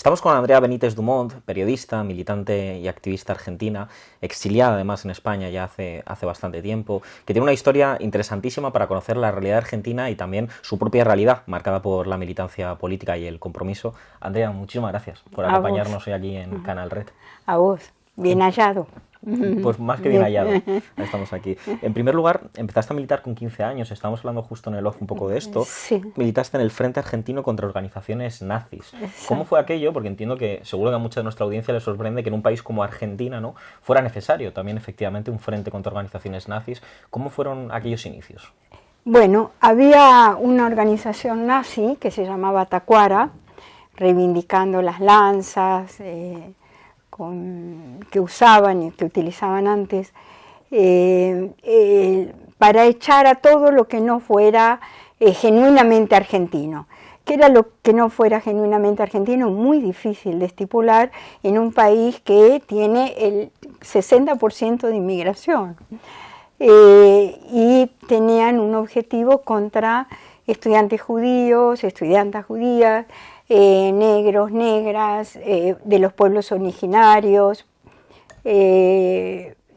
Estamos con Andrea Benítez Dumont, periodista, militante y activista argentina, exiliada además en España ya hace bastante tiempo, que tiene una historia interesantísima para conocer la realidad argentina y también su propia realidad, marcada por la militancia política y el compromiso. Andrea, muchísimas gracias por acompañarnos hoy aquí en Canal Red. A vos, bien hallado. Pues más que bien hallado, estamos aquí. En primer lugar, empezaste a militar con 15 años, estábamos hablando justo en el off un poco de esto. Sí. Militaste en el Frente Argentino contra organizaciones nazis. Exacto. ¿Cómo fue aquello? Porque entiendo que seguro que a mucha de nuestra audiencia les sorprende que en un país como Argentina, ¿no?, fuera necesario también efectivamente un frente contra organizaciones nazis. ¿Cómo fueron aquellos inicios? Bueno, había una organización nazi que se llamaba Tacuara, reivindicando las lanzas, que usaban y que utilizaban antes, para echar a todo lo que no fuera genuinamente argentino. ¿Qué era lo que no fuera genuinamente argentino? Muy difícil de estipular en un país que tiene el 60% de inmigración. Y tenían un objetivo contra estudiantes judíos, estudiantas judías, negros, negras, de los pueblos originarios,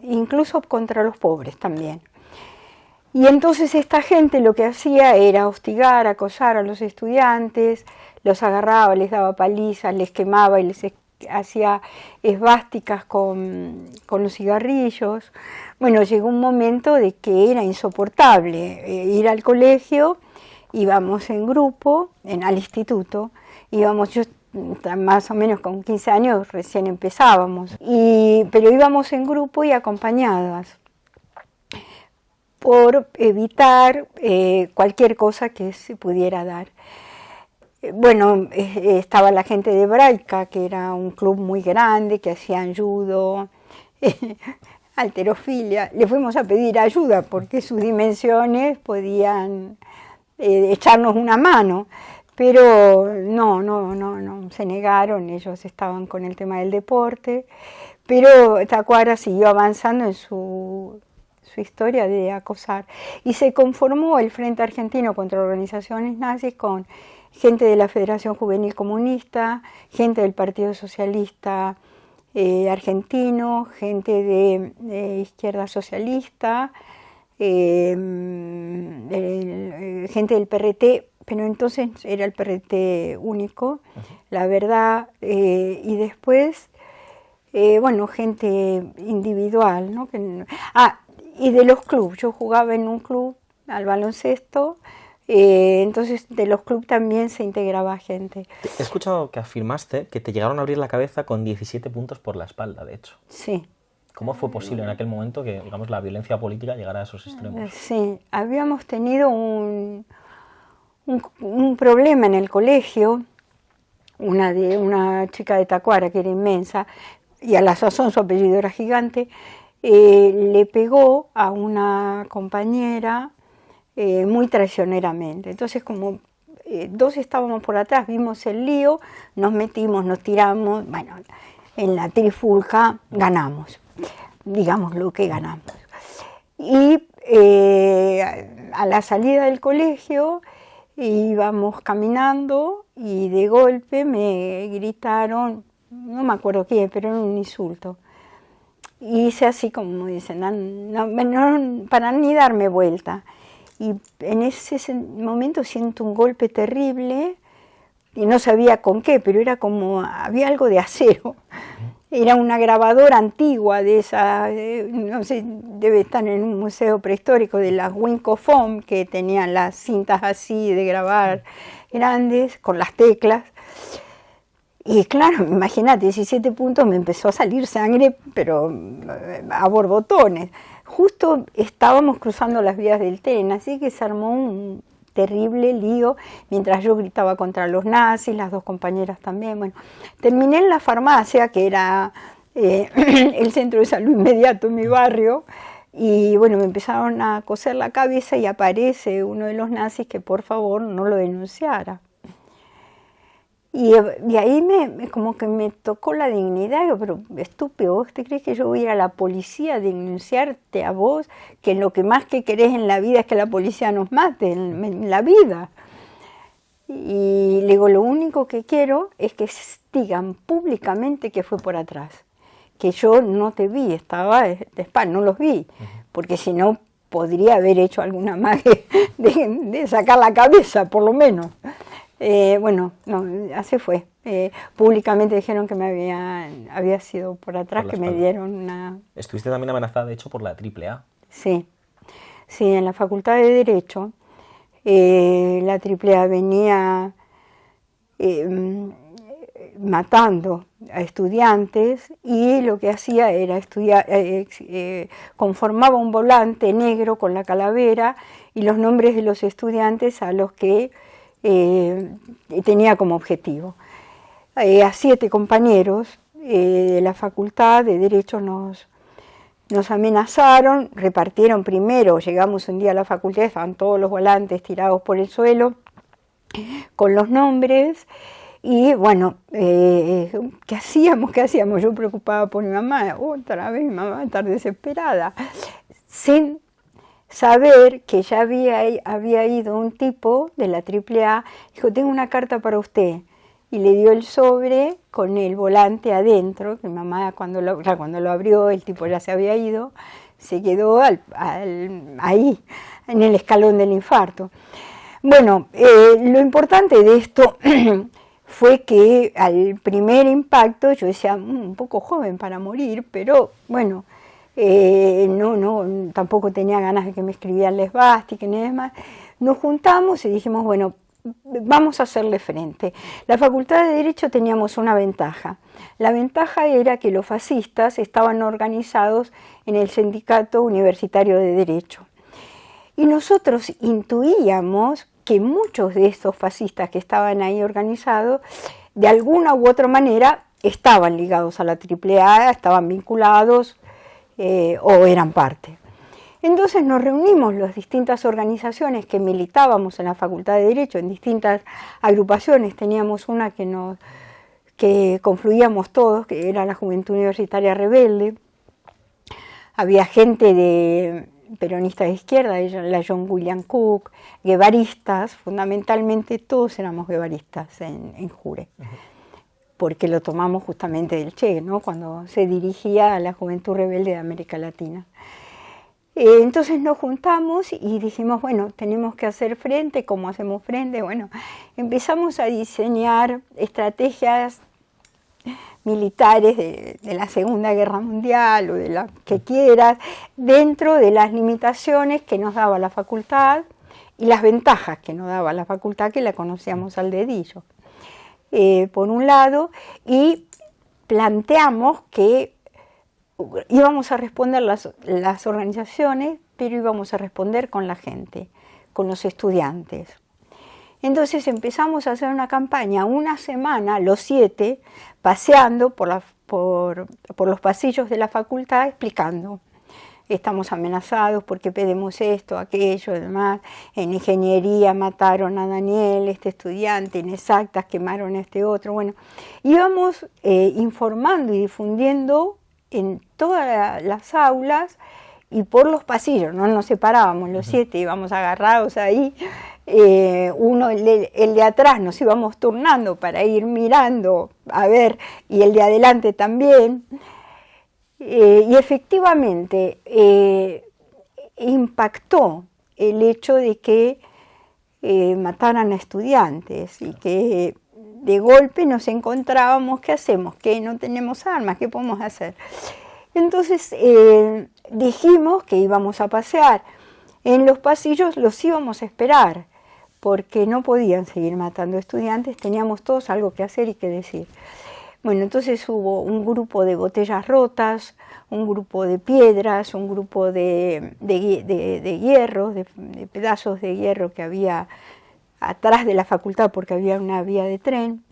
incluso contra los pobres también. Y entonces esta gente lo que hacía era hostigar, acosar a los estudiantes, los agarraba, les daba palizas, les quemaba y les hacía esvásticas con los cigarrillos. Bueno, llegó un momento de que era insoportable ir al colegio, íbamos en grupo, al instituto, íbamos, yo más o menos con 15 años recién empezábamos, pero íbamos en grupo y acompañadas, por evitar cualquier cosa que se pudiera dar. Bueno, estaba la gente de Braica, que era un club muy grande, que hacían judo, halterofilia. Le fuimos a pedir ayuda porque sus dimensiones podían echarnos una mano, pero no, se negaron, ellos estaban con el tema del deporte, pero Tacuara siguió avanzando en su historia de acosar. Y se conformó el Frente Argentino contra Organizaciones Nazis con gente de la Federación Juvenil Comunista, gente del Partido Socialista Argentino, gente de Izquierda Socialista, gente del PRT, pero entonces era el PRT único, La Verdad, y después, bueno, gente individual, ¿no? Y de los clubes, yo jugaba en un club al baloncesto, entonces de los clubes también se integraba gente. He escuchado que afirmaste que te llegaron a abrir la cabeza con 17 puntos por la espalda, de hecho. Sí. ¿Cómo fue posible en aquel momento que, digamos, la violencia política llegara a esos extremos? Sí, habíamos tenido un problema en el colegio, una chica de Tacuara que era inmensa, y a la sazón su apellido era gigante, le pegó a una compañera muy traicioneramente. Entonces, como dos estábamos por atrás, vimos el lío, nos metimos, nos tiramos, bueno, en la trifulca ganamos, digamos lo que ganamos. Y a la salida del colegio íbamos caminando y de golpe me gritaron, no me acuerdo qué, pero era un insulto. Y hice así como dicen, no, para ni darme vuelta. Y en ese momento siento un golpe terrible y no sabía con qué, pero era como, había algo de acero. Era una grabadora antigua de esa, no sé, debe estar en un museo prehistórico, de las Wincofon, que tenían las cintas así de grabar grandes, con las teclas. Y claro, imagínate, 17 puntos, me empezó a salir sangre, pero a borbotones. Justo estábamos cruzando las vías del tren, así que se armó un terrible lío, mientras yo gritaba contra los nazis, las dos compañeras también. Bueno, terminé en la farmacia, que era el centro de salud inmediato en mi barrio, y bueno, me empezaron a coser la cabeza y aparece uno de los nazis que por favor no lo denunciara. Y ahí como que me tocó la dignidad. Yo, pero estúpido, ¿vos te crees que yo voy a ir a la policía a denunciarte a vos? Que lo que más que querés en la vida es que la policía nos mate, en la vida. Y le digo, lo único que quiero es que digan públicamente que fue por atrás, que yo no te vi, estaba de espalda, no los vi, porque si no podría haber hecho alguna magia de sacar la cabeza, por lo menos. Bueno, no, así fue. Públicamente dijeron que había sido por atrás, que me dieron una... Estuviste también amenazada, de hecho, por la AAA. Sí, sí, en la Facultad de Derecho, la AAA venía matando a estudiantes y lo que hacía era conformaba un volante negro con la calavera y los nombres de los estudiantes a los que tenía como objetivo. A 7 compañeros de la Facultad de Derecho nos amenazaron, repartieron primero, llegamos un día a la facultad, estaban todos los volantes tirados por el suelo con los nombres. Y bueno, ¿qué hacíamos? Yo preocupada por mi mamá, otra vez mi mamá va a estar desesperada, sin saber que ya había ido un tipo de la AAA, dijo, tengo una carta para usted, y le dio el sobre con el volante adentro, que mi mamá cuando lo abrió, el tipo ya se había ido, se quedó ahí, en el escalón del infarto. Bueno, lo importante de esto fue que al primer impacto yo decía, un poco joven para morir, pero bueno, tampoco tenía ganas de que me escribieran la esvástica ni demás. Nos juntamos y dijimos, bueno, vamos a hacerle frente. La Facultad de Derecho teníamos una ventaja. La ventaja era que los fascistas estaban organizados en el Sindicato Universitario de Derecho. Y nosotros intuíamos que muchos de estos fascistas que estaban ahí organizados, de alguna u otra manera, estaban ligados a la AAA, estaban vinculados o eran parte. Entonces nos reunimos las distintas organizaciones que militábamos en la Facultad de Derecho, en distintas agrupaciones. Teníamos una que confluíamos todos, que era la Juventud Universitaria Rebelde. Había gente de peronistas de izquierda, la John William Cook, guevaristas, fundamentalmente todos éramos guevaristas en Jure, porque lo tomamos justamente del Che, ¿no? Cuando se dirigía a la Juventud Rebelde de América Latina. Entonces nos juntamos y dijimos, bueno, tenemos que hacer frente. ¿Cómo hacemos frente? Bueno, empezamos a diseñar estrategias militares de la Segunda Guerra Mundial o de la que quieras, dentro de las limitaciones que nos daba la facultad y las ventajas que nos daba la facultad, que la conocíamos al dedillo. Por un lado, y planteamos que íbamos a responder las organizaciones, pero íbamos a responder con la gente, con los estudiantes. Entonces empezamos a hacer una campaña, una semana, los 7, paseando por los pasillos de la facultad, explicando. Estamos amenazados porque pedimos esto, aquello, demás. En ingeniería mataron a Daniel, este estudiante, en exactas quemaron a este otro. Bueno, íbamos informando y difundiendo en todas las aulas y por los pasillos, no nos separábamos los 7, íbamos agarrados ahí, el de atrás nos íbamos turnando para ir mirando, a ver, y el de adelante también, y efectivamente impactó el hecho de que mataran a estudiantes y que de golpe nos encontrábamos, ¿qué hacemos? Que no tenemos armas, ¿qué podemos hacer? Entonces dijimos que íbamos a pasear. En los pasillos los íbamos a esperar, porque no podían seguir matando estudiantes, teníamos todos algo que hacer y que decir. Bueno, entonces hubo un grupo de botellas rotas, un grupo de piedras, un grupo de hierro, de pedazos de hierro que había atrás de la facultad porque había una vía de tren.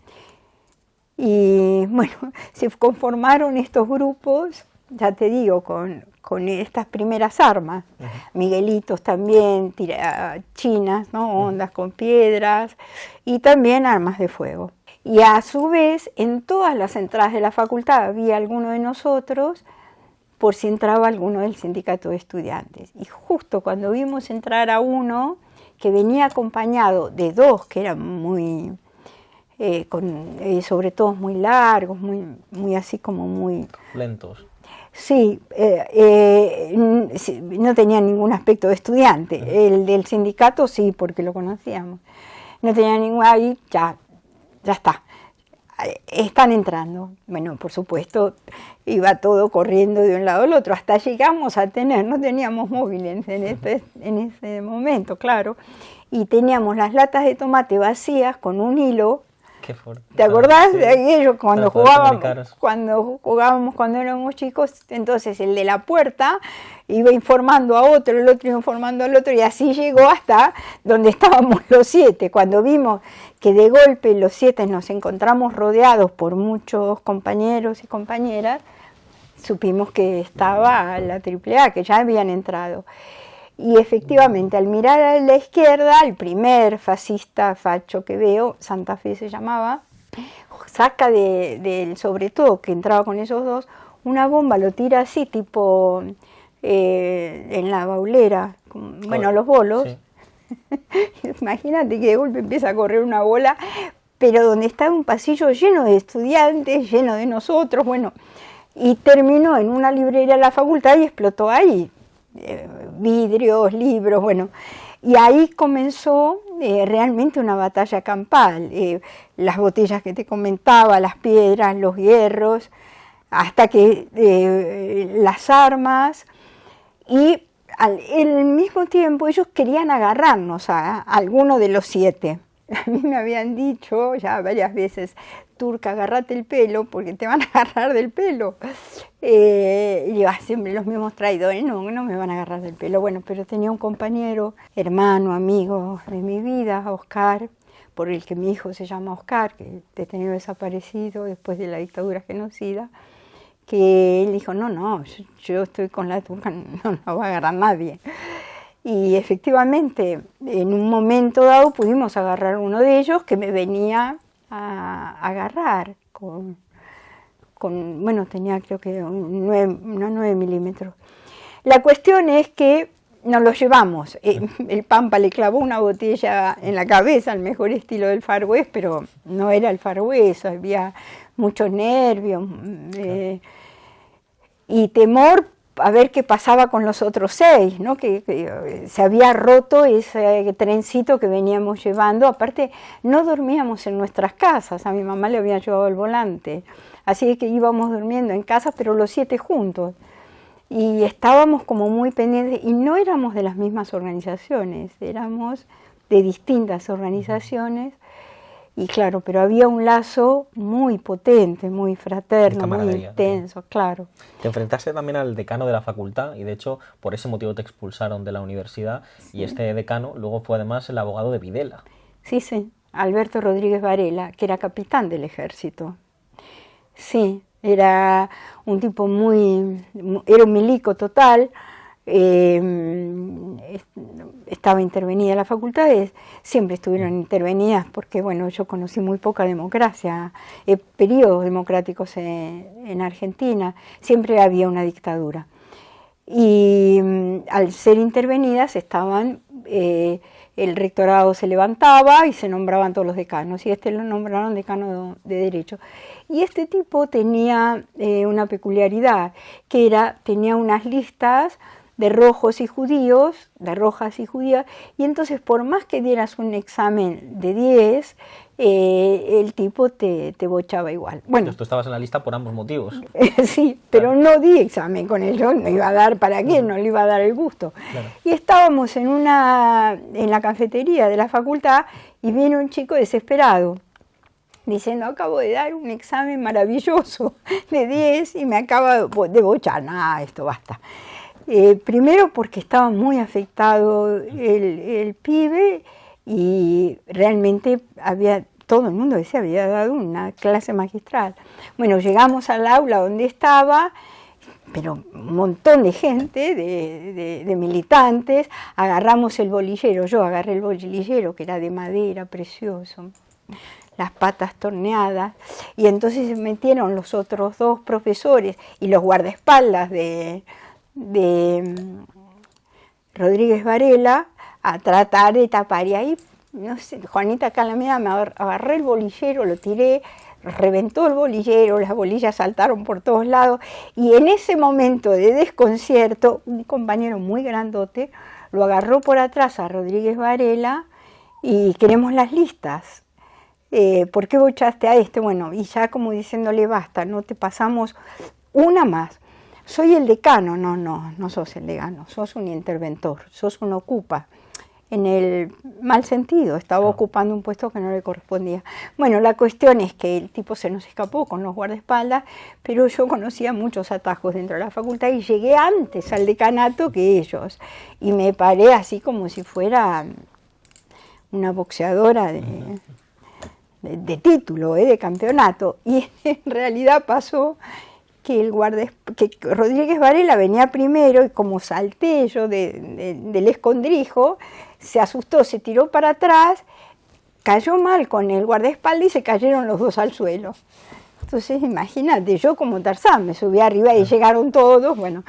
Y bueno, se conformaron estos grupos, ya te digo, con estas primeras armas, miguelitos también, chinas, ¿no? Ondas con piedras y también armas de fuego. Y a su vez, en todas las entradas de la facultad había alguno de nosotros por si entraba alguno del sindicato de estudiantes. Y justo cuando vimos entrar a uno que venía acompañado de dos que eran muy, sobre todo muy largos, muy así como muy... Lentos. Sí, no tenía ningún aspecto de estudiante. El del sindicato sí, porque lo conocíamos. No tenía ningún... Ahí ya está. Están entrando. Bueno, por supuesto, iba todo corriendo de un lado al otro. Hasta llegamos a tener, no teníamos móviles en ese momento, claro. Y teníamos las latas de tomate vacías con un hilo. Qué fuerte. ¿Te acordás de aquello cuando jugábamos, cuando éramos chicos? Entonces el de la puerta iba informando a otro, el otro iba informando al otro, y así llegó hasta donde estábamos los 7. Cuando vimos que de golpe los 7 nos encontramos rodeados por muchos compañeros y compañeras, supimos que estaba la AAA, que ya habían entrado. Y efectivamente, al mirar a la izquierda, el primer fascista facho que veo, Santa Fe se llamaba, saca del sobre todo, que entraba con esos dos, una bomba, lo tira así, tipo en la baulera, bueno, los bolos. Sí. Imagínate que de golpe empieza a correr una bola, pero donde estaba un pasillo lleno de estudiantes, lleno de nosotros, bueno, y terminó en una librería de la facultad y explotó ahí. Vidrios, libros, bueno, y ahí comenzó realmente una batalla campal, las botellas que te comentaba, las piedras, los hierros, hasta que las armas, y al mismo tiempo ellos querían agarrarnos a alguno de los 7. A mí me habían dicho ya varias veces, Turca, agárrate el pelo porque te van a agarrar del pelo. Y yo, siempre los mismos traidores, no me van a agarrar del pelo. Bueno, pero tenía un compañero, hermano, amigo de mi vida, Oscar, por el que mi hijo se llama Oscar, que detenido desaparecido después de la dictadura genocida, que él dijo, no, yo estoy con la Turca, no va a agarrar nadie. Y efectivamente, en un momento dado pudimos agarrar uno de ellos que me venía a agarrar bueno, tenía creo que unos 9 milímetros. La cuestión es que nos lo llevamos. El Pampa le clavó una botella en la cabeza, al mejor estilo del Far West, pero no era el Far West, había muchos nervios y temor a ver qué pasaba con los otros 6, ¿no? Que se había roto ese trencito que veníamos llevando. Aparte, no dormíamos en nuestras casas, a mi mamá le había llevado el volante, así que íbamos durmiendo en casa, pero los 7 juntos. Y estábamos como muy pendientes, y no éramos de las mismas organizaciones, éramos de distintas organizaciones. Y claro, pero había un lazo muy potente, muy fraterno, muy intenso, sí. Claro. Te enfrentaste también al decano de la facultad y de hecho por ese motivo te expulsaron de la universidad, sí. Y este decano luego fue además el abogado de Videla. Sí, Alberto Rodríguez Varela, que era capitán del ejército. Sí, era un tipo era un milico total. Estaba intervenida las facultades, siempre estuvieron intervenidas porque bueno, yo conocí muy poca democracia, periodos democráticos en Argentina, siempre había una dictadura y al ser intervenidas estaban, el rectorado se levantaba y se nombraban todos los decanos, y lo nombraron decano de Derecho. Y este tipo tenía una peculiaridad, que tenía unas listas de rojos y judíos, de rojas y judías, y entonces por más que dieras un examen de 10, el tipo te bochaba igual. Bueno, tú estabas en la lista por ambos motivos. Sí, pero claro. No di examen con ellos, no iba a dar para qué, no le iba a dar el gusto. Claro. Y estábamos en la cafetería de la facultad y viene un chico desesperado, diciendo, acabo de dar un examen maravilloso de 10 y me acaba de bochar. Esto basta. Primero porque estaba muy afectado el pibe y realmente todo el mundo decía, había dado una clase magistral. Bueno, llegamos al aula donde estaba, pero un montón de gente, de militantes, agarramos el bolillero, yo agarré el bolillero que era de madera, precioso, las patas torneadas, y entonces se metieron los otros 2 profesores y los guardaespaldas de Rodríguez Varela a tratar de tapar. Y ahí, no sé, Juanita Calameda me agarré el bolillero, lo tiré, reventó el bolillero, las bolillas saltaron por todos lados, y en ese momento de desconcierto, un compañero muy grandote lo agarró por atrás a Rodríguez Varela y queremos las listas. ¿Por qué bochaste a este? Bueno, y ya como diciéndole basta, no te pasamos una más. Soy el decano. No sos el decano, sos un interventor, sos un ocupa. En el mal sentido, estaba ocupando un puesto que no le correspondía. Bueno, la cuestión es que el tipo se nos escapó con los guardaespaldas, pero yo conocía muchos atajos dentro de la facultad y llegué antes al decanato que ellos. Y me paré así como si fuera una boxeadora de título, de campeonato. Y en realidad pasó que que Rodríguez Varela venía primero y como salté yo del escondrijo, se asustó, se tiró para atrás, cayó mal con el guardaespaldas y se cayeron los dos al suelo. Entonces imagínate, yo como Tarzán me subí arriba y llegaron todos, bueno,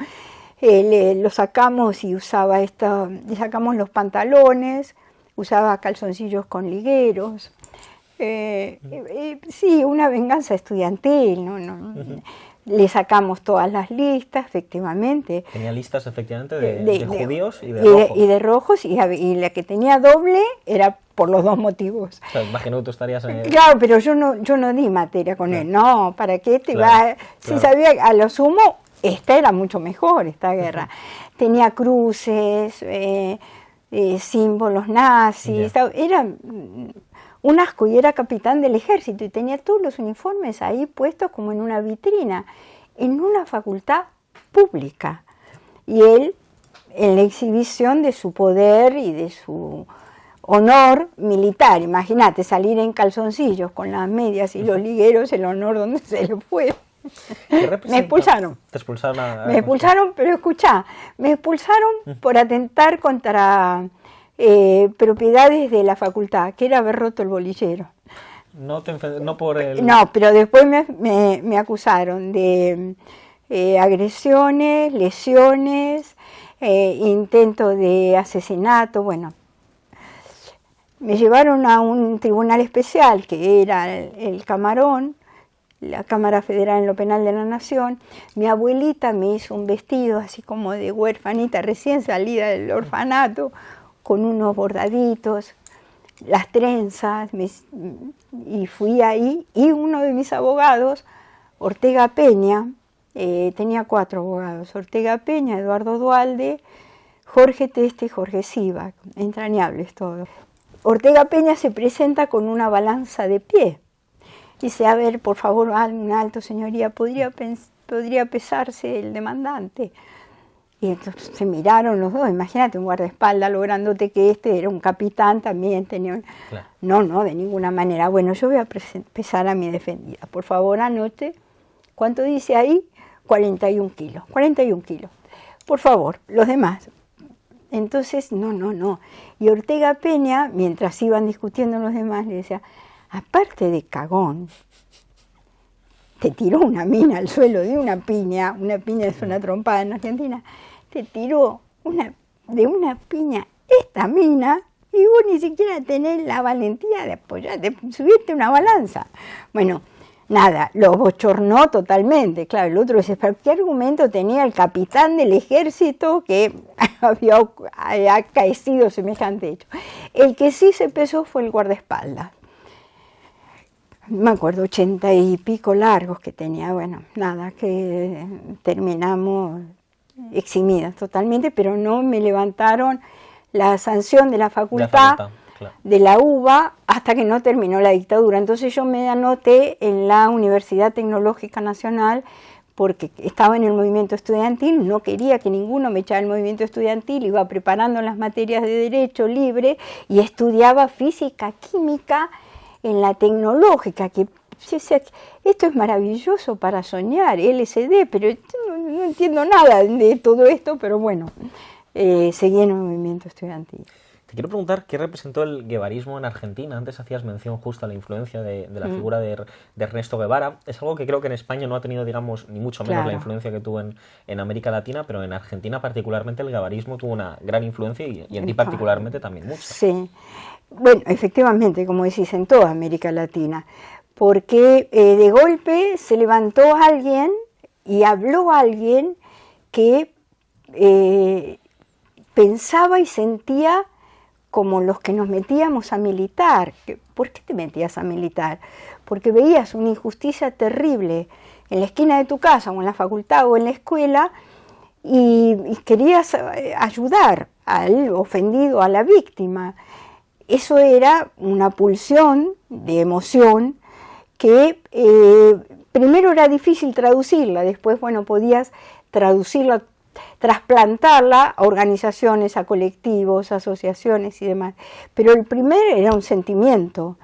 lo sacamos y usaba le sacamos los pantalones, usaba calzoncillos con ligueros. Sí, una venganza estudiantil, Le sacamos todas las listas, efectivamente. Tenía listas, efectivamente, de judíos y de rojos. Y de rojos, y la que tenía doble era por los dos motivos. O sea, imagino que tú estarías en el... Claro, pero yo no di materia con él. No, ¿para qué te va? Si sabía, a lo sumo, esta era mucho mejor, esta guerra. Tenía cruces, símbolos nazis, era un asco, y era capitán del ejército y tenía todos los uniformes ahí puestos como en una vitrina, en una facultad pública. Y él, en la exhibición de su poder y de su honor militar, imagínate salir en calzoncillos con las medias y los ligueros, el honor donde se le fue. Me expulsaron. Te expulsaron Me expulsaron, pero escuchá, me expulsaron por atentar contra propiedades de la facultad, que era haber roto el bolillero. No por el... No, pero después me acusaron de agresiones, lesiones, intento de asesinato, bueno. Me llevaron a un tribunal especial, que era el Camarón, la Cámara Federal en lo Penal de la Nación. Mi abuelita me hizo un vestido así como de huérfanita recién salida del orfanato, con unos bordaditos, las trenzas, y fui ahí, y uno de mis abogados, Ortega Peña, tenía 4 abogados, Ortega Peña, Eduardo Duhalde, Jorge Teste y Jorge Sivak, entrañables todos. Ortega Peña se presenta con una balanza de pie. Dice, a ver, por favor, un alto, señoría, ¿podría pesarse el demandante? Y entonces se miraron los dos, imagínate, un guardaespaldas, lo grandote que era un capitán también, tenía un... Claro. No, de ninguna manera. Bueno, yo voy a pesar a mi defendida. Por favor, anote, ¿cuánto dice ahí? 41 kilos, 41 kilos. Por favor, los demás. Entonces, no. Y Ortega Peña, mientras iban discutiendo los demás, le decía, aparte de cagón, te tiró una mina al suelo de una piña es una trompada en Argentina, te tiró de una piña esta mina, y vos ni siquiera tenés la valentía de apoyar, de subirte una balanza. Bueno, nada, lo bochornó totalmente. Claro, el otro dice, ¿pero qué argumento tenía el capitán del ejército que había acaecido semejante hecho? El que sí se pesó fue el guardaespaldas. Me acuerdo, 80 y pico largos que tenía. Bueno, nada, que terminamos eximidas totalmente, pero no me levantaron la sanción de la facultad, claro, de la UBA, hasta que no terminó la dictadura. Entonces yo me anoté en la Universidad Tecnológica Nacional porque estaba en el movimiento estudiantil, no quería que ninguno me echara el movimiento estudiantil, iba preparando las materias de Derecho libre y estudiaba física, química en la tecnológica, que esto es maravilloso para soñar, LSD, pero no entiendo nada de todo esto, pero bueno, seguí en el movimiento estudiantil. Te quiero preguntar qué representó el guevarismo en Argentina. Antes hacías mención justo a la influencia de la figura de Ernesto Guevara. Es algo que creo que en España no ha tenido, digamos, ni mucho menos la influencia que tuvo en América Latina, pero en Argentina particularmente el guevarismo tuvo una gran influencia y en ti particularmente también mucho. Sí, bueno, efectivamente, como decís, en toda América Latina, porque de golpe se levantó alguien y habló alguien que pensaba y sentía como los que nos metíamos a militar. ¿Por qué te metías a militar? Porque veías una injusticia terrible en la esquina de tu casa o en la facultad o en la escuela y querías ayudar al ofendido, a la víctima. Eso era una pulsión de emoción que primero era difícil traducirla, después, bueno, podías traducirla, trasplantarla a organizaciones, a colectivos, a asociaciones y demás. Pero el primero era un sentimiento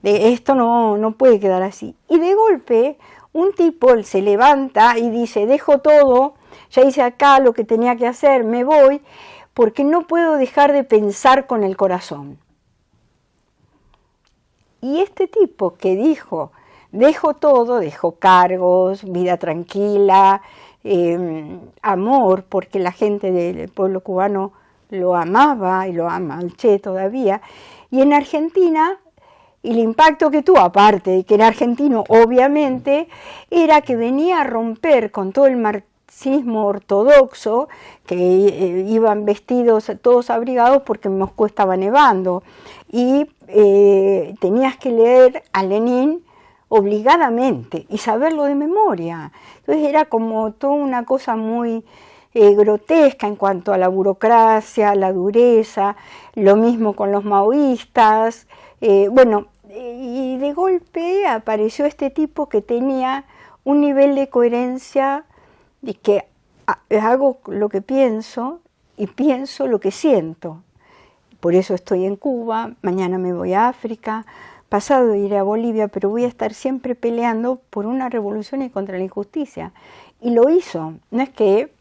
de esto no puede quedar así. Y de golpe un tipo se levanta y dice, dejo todo, ya hice acá lo que tenía que hacer, me voy, porque no puedo dejar de pensar con el corazón. Y este tipo que dijo, dejo todo, dejó cargos, vida tranquila, amor, porque la gente del pueblo cubano lo amaba y lo ama al Che todavía, y en Argentina el impacto que tuvo, aparte de que era argentino, obviamente, era que venía a romper con todo el marxismo ortodoxo, que iban vestidos todos abrigados porque en Moscú estaba nevando, y tenías que leer a Lenin obligadamente y saberlo de memoria. Entonces era como toda una cosa muy grotesca en cuanto a la burocracia, la dureza, lo mismo con los maoístas. Y de golpe apareció este tipo que tenía un nivel de coherencia de que hago lo que pienso y pienso lo que siento. Por eso estoy en Cuba, mañana me voy a África, pasado iré a Bolivia, pero voy a estar siempre peleando por una revolución y contra la injusticia. Y lo hizo, no es que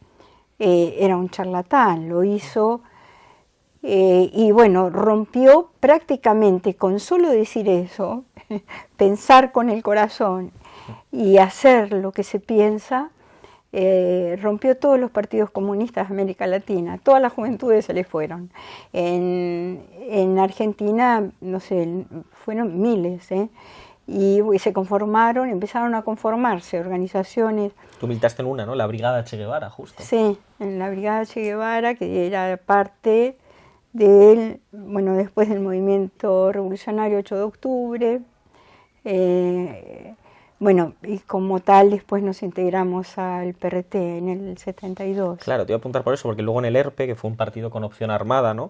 era un charlatán, lo hizo y bueno, rompió prácticamente con solo decir eso, pensar con el corazón y hacer lo que se piensa, rompió todos los partidos comunistas de América Latina, todas las juventudes se les fueron. En Argentina, no sé, fueron miles, y se conformaron, empezaron a conformarse organizaciones. Tú militaste en una, ¿no? La Brigada Che Guevara, justo. Sí, en la Brigada Che Guevara, que era parte del, bueno, después del movimiento revolucionario 8 de octubre, bueno, y como tal después nos integramos al PRT en el 72. Claro, te iba a apuntar por eso, porque luego en el ERPE, que fue un partido con opción armada, ¿no?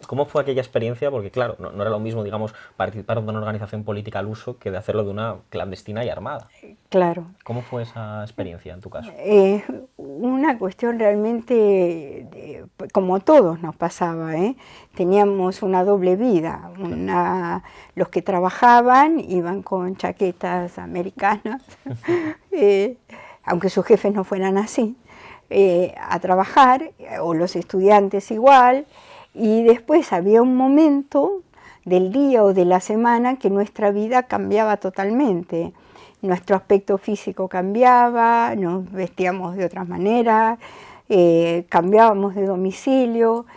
¿Cómo fue aquella experiencia? Porque claro, no era lo mismo, digamos, participar de una organización política al uso que de hacerlo de una clandestina y armada. Claro. ¿Cómo fue esa experiencia en tu caso? Una cuestión realmente, como todos nos pasaba, teníamos una doble vida. Los que trabajaban iban con chaquetas americanas, aunque sus jefes no fueran así, a trabajar, o los estudiantes igual. Y después había un momento del día o de la semana que nuestra vida cambiaba totalmente. Nuestro aspecto físico cambiaba, nos vestíamos de otra manera, cambiábamos de domicilio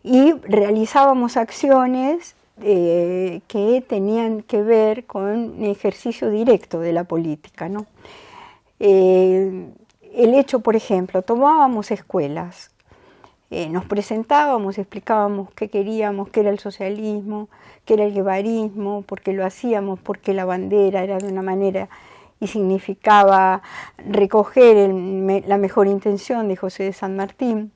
y realizábamos acciones que tenían que ver con un ejercicio directo de la política, ¿no? El hecho, por ejemplo, tomábamos escuelas. Nos presentábamos, explicábamos qué queríamos, qué era el socialismo, qué era el guevarismo, por qué lo hacíamos, por qué la bandera era de una manera y significaba recoger la mejor intención de José de San Martín.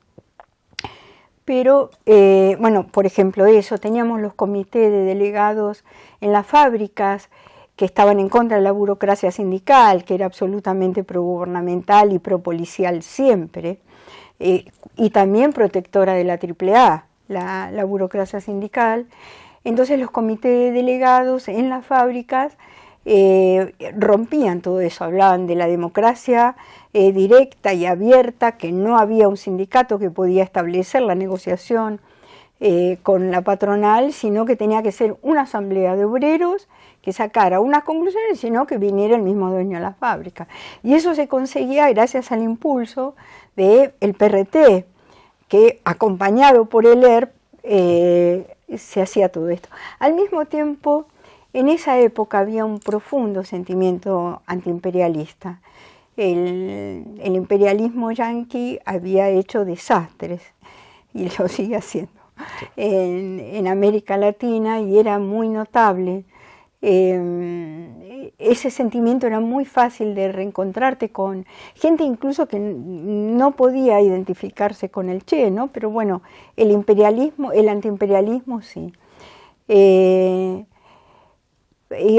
Pero, bueno, por ejemplo eso, teníamos los comités de delegados en las fábricas que estaban en contra de la burocracia sindical, que era absolutamente progubernamental y propolicial siempre. Y también protectora de la AAA, la burocracia sindical. Entonces los comités de delegados en las fábricas rompían todo eso, hablaban de la democracia directa y abierta, que no había un sindicato que podía establecer la negociación con la patronal, sino que tenía que ser una asamblea de obreros que sacara unas conclusiones, sino que viniera el mismo dueño de la fábrica. Y eso se conseguía gracias al impulso del PRT, que acompañado por el ERP se hacía todo esto. Al mismo tiempo, en esa época había un profundo sentimiento antiimperialista. El imperialismo yanqui había hecho desastres, y lo sigue haciendo, en América Latina, y era muy notable. Ese sentimiento era muy fácil de reencontrarte con gente incluso que no podía identificarse con el Che, ¿no? Pero bueno, el imperialismo, el antiimperialismo sí. Y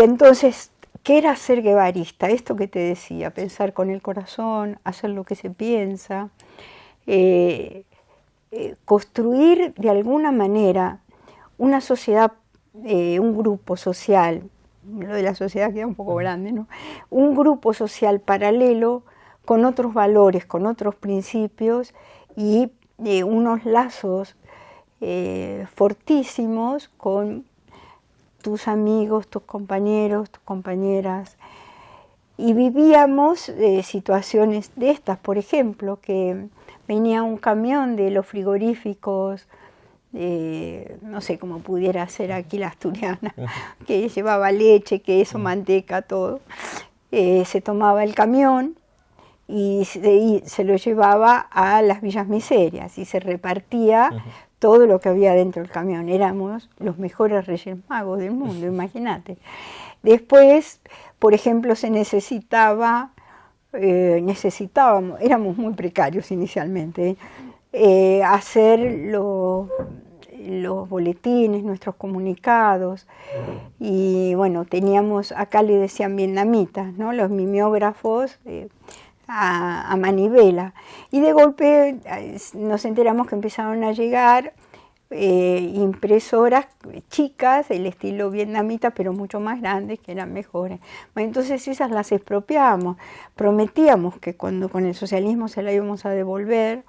entonces, ¿qué era ser guevarista? Esto que te decía, pensar con el corazón, hacer lo que se piensa, construir de alguna manera una sociedad, un grupo social. Lo de la sociedad queda un poco grande, ¿no? Un grupo social paralelo con otros valores, con otros principios y unos lazos fortísimos con tus amigos, tus compañeros, tus compañeras. Y vivíamos situaciones de estas, por ejemplo, que venía un camión de los frigoríficos, no sé cómo pudiera ser aquí la asturiana, que llevaba leche, queso, manteca, todo. Se tomaba el camión y se lo llevaba a las villas miserias y se repartía todo lo que había dentro del camión. Éramos los mejores Reyes Magos del mundo, imagínate. Después, por ejemplo, se necesitábamos, éramos muy precarios inicialmente, hacer los boletines, nuestros comunicados, y bueno, teníamos, acá le decían vietnamitas, ¿no? Los mimeógrafos a manivela, y de golpe nos enteramos que empezaron a llegar impresoras chicas del estilo vietnamita, pero mucho más grandes, que eran mejores. Bueno, entonces esas las expropiábamos, prometíamos que cuando con el socialismo se la íbamos a devolver.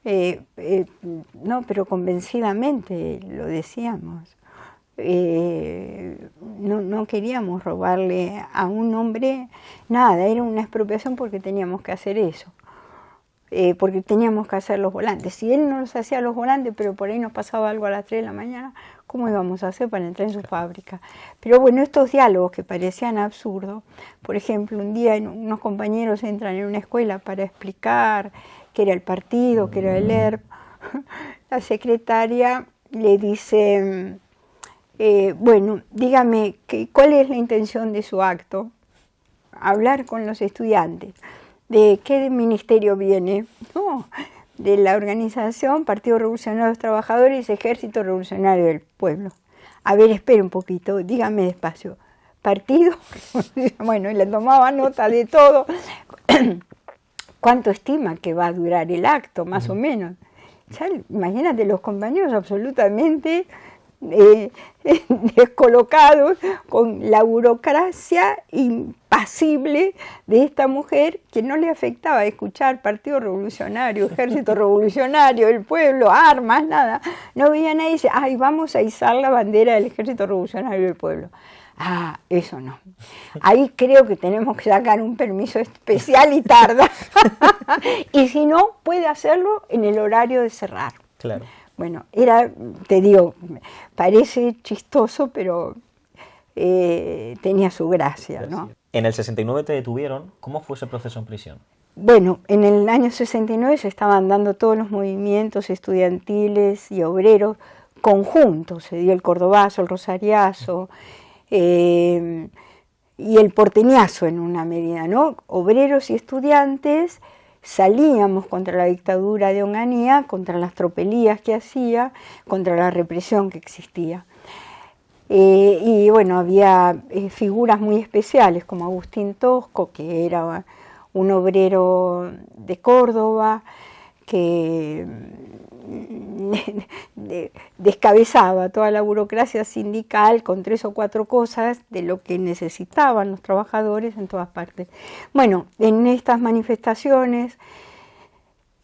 No, pero convencidamente lo decíamos. No queríamos robarle a un hombre nada, era una expropiación porque teníamos que hacer eso, porque teníamos que hacer los volantes. Si él no los hacía los volantes, pero por ahí nos pasaba algo a las 3 de la mañana, ¿cómo íbamos a hacer para entrar en su fábrica? Pero bueno, estos diálogos que parecían absurdos, por ejemplo, un día unos compañeros entran en una escuela para explicar qué era el partido, qué era el ERP. La secretaria le dice, bueno, dígame, ¿cuál es la intención de su acto? Hablar con los estudiantes. ¿De qué ministerio viene? No, de la organización Partido Revolucionario de los Trabajadores, Ejército Revolucionario del Pueblo. A ver, espere un poquito, dígame despacio. ¿Partido? Bueno, y le tomaba nota de todo. ¿Cuánto estima que va a durar el acto, más o menos? Ya, imagínate, los compañeros absolutamente descolocados con la burocracia impasible de esta mujer, que no le afectaba escuchar Partido Revolucionario, Ejército Revolucionario, el pueblo, armas, nada. No veía nadie y dice, ay, vamos a izar la bandera del Ejército Revolucionario del pueblo. Ah, eso no. Ahí creo que tenemos que sacar un permiso especial y tarda. Y si no, puede hacerlo en el horario de cerrar. Claro. Bueno, era, te digo, parece chistoso, pero tenía su gracia, ¿no? En el 69 te detuvieron. ¿Cómo fue ese proceso en prisión? Bueno, en el año 69 se estaban dando todos los movimientos estudiantiles y obreros conjuntos. Se dio el cordobazo, el rosariazo, y el porteñazo en una medida, ¿no? Obreros y estudiantes salíamos contra la dictadura de Onganía, contra las tropelías que hacía, contra la represión que existía. Y bueno, había figuras muy especiales como Agustín Tosco, que era un obrero de Córdoba, que descabezaba toda la burocracia sindical con 3 o 4 cosas de lo que necesitaban los trabajadores en todas partes. Bueno, en estas manifestaciones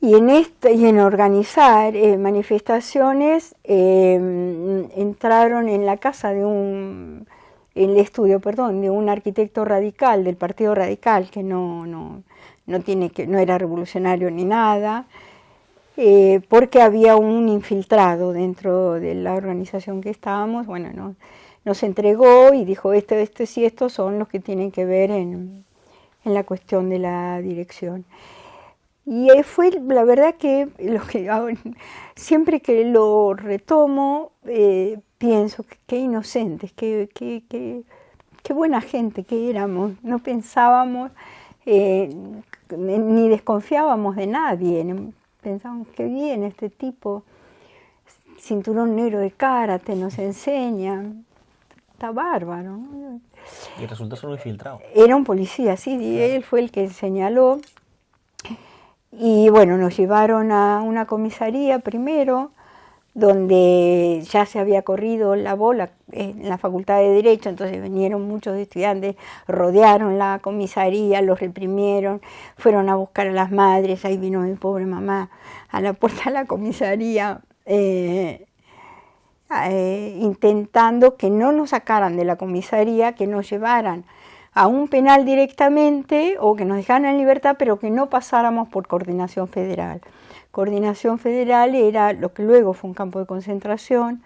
y en organizar manifestaciones, entraron en la casa en el estudio, perdón, de un arquitecto radical, del Partido Radical, que no era revolucionario ni nada, porque había un infiltrado dentro de la organización que estábamos. Bueno, nos entregó y dijo, y estos son los que tienen que ver en la cuestión de la dirección. Y fue la verdad que siempre que lo retomo, pienso que qué inocentes, qué buena gente que éramos. No pensábamos ni desconfiábamos de nadie. Pensábamos, qué bien este tipo, cinturón negro de karate, nos enseña, está bárbaro, ¿no? Y resultó ser un infiltrado. Era un policía, sí, y él fue el que señaló. Y bueno, nos llevaron a una comisaría primero, donde ya se había corrido la bola en la Facultad de Derecho, entonces vinieron muchos estudiantes, rodearon la comisaría, los reprimieron, fueron a buscar a las madres, ahí vino mi pobre mamá a la puerta de la comisaría, intentando que no nos sacaran de la comisaría, que nos llevaran a un penal directamente o que nos dejaran en libertad, pero que no pasáramos por Coordinación Federal. Coordinación Federal era lo que luego fue un campo de concentración,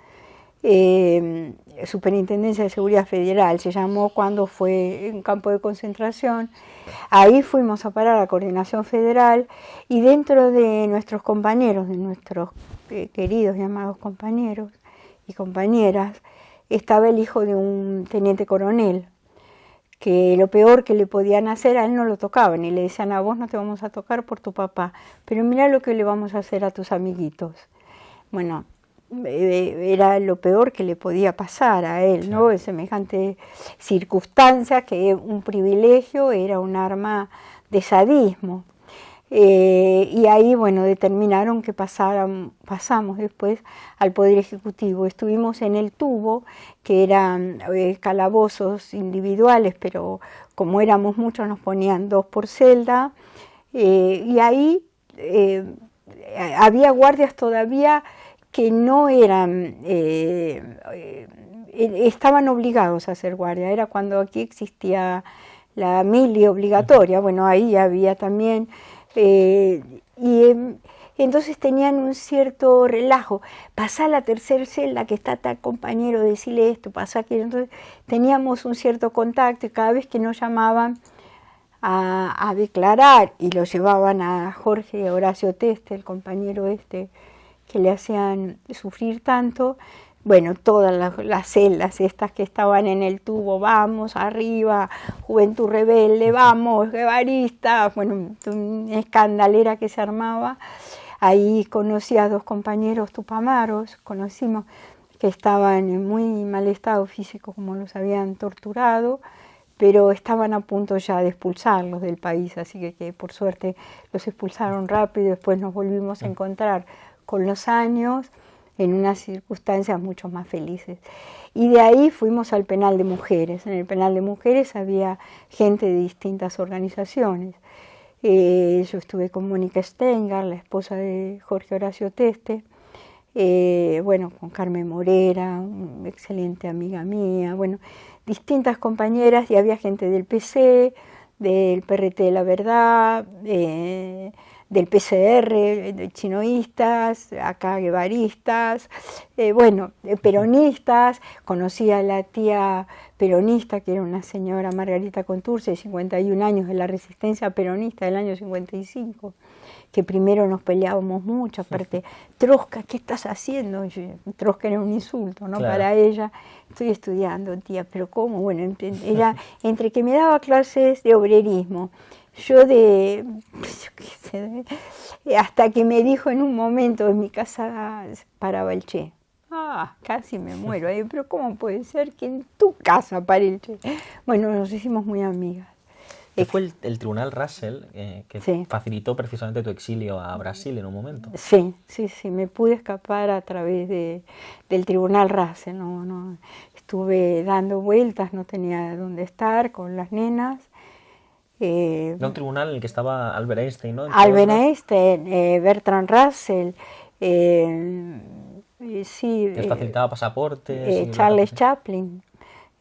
Superintendencia de Seguridad Federal se llamó cuando fue un campo de concentración. Ahí fuimos a parar a Coordinación Federal y dentro de nuestros compañeros, de nuestros queridos y amados compañeros y compañeras, estaba el hijo de un teniente coronel, que lo peor que le podían hacer, a él no lo tocaban y le decían, a vos no te vamos a tocar por tu papá, pero mira lo que le vamos a hacer a tus amiguitos. Bueno, era lo peor que le podía pasar a él, ¿no? En semejante circunstancia, que un privilegio era un arma de sadismo. Y ahí, bueno, determinaron que pasamos después al Poder Ejecutivo. Estuvimos en el tubo, que eran calabozos individuales, pero como éramos muchos nos ponían 2 por celda, y ahí había guardias todavía que no eran, estaban obligados a hacer guardia. Era cuando aquí existía la mili obligatoria, bueno, ahí había también... entonces tenían un cierto relajo. Pasá a la tercera celda que está tal compañero, decirle esto, pasá aquello. Entonces teníamos un cierto contacto y cada vez que nos llamaban a declarar y lo llevaban a Jorge Horacio Teste, el compañero que le hacían sufrir tanto, bueno, todas las celdas estas que estaban en el tubo, vamos, arriba, Juventud Rebelde, vamos, guevaristas, bueno, una escandalera que se armaba. Ahí conocí a 2 compañeros tupamaros, conocimos que estaban en muy mal estado físico, como los habían torturado, pero estaban a punto ya de expulsarlos del país, así que por suerte los expulsaron rápido y después nos volvimos a encontrar con los años, en unas circunstancias mucho más felices. Y de ahí fuimos al penal de mujeres. En el penal de mujeres había gente de distintas organizaciones. Yo estuve con Mónica Stengar, la esposa de Jorge Horacio Teste, bueno, con Carmen Morera, una excelente amiga mía, bueno, distintas compañeras, y había gente del PC, del PRT de la Verdad, del PCR, de chinoístas, acá guevaristas, bueno, peronistas. Conocí a la tía peronista, que era una señora Margarita Conturce, de 51 años, de la resistencia peronista del año 55, que primero nos peleábamos mucho, aparte, Trosca, ¿qué estás haciendo? Trosca era un insulto, ¿no? Claro. Para ella, estoy estudiando, tía, pero ¿cómo? Bueno, era entre que me daba clases de obrerismo, yo hasta que me dijo en un momento, en mi casa paraba el Che. Casi me muero, pero ¿cómo puede ser que en tu casa pare el Che? Bueno, nos hicimos muy amigas. Fue el Tribunal Russell que sí facilitó precisamente tu exilio a Brasil en un momento. Sí, me pude escapar a través del Tribunal Russell. No, estuve dando vueltas, no tenía dónde estar con las nenas. Era un tribunal en el que estaba Albert Einstein, ¿no? Albert Einstein, Bertrand Russell, sí, les facilitaba pasaportes. Charles Chaplin,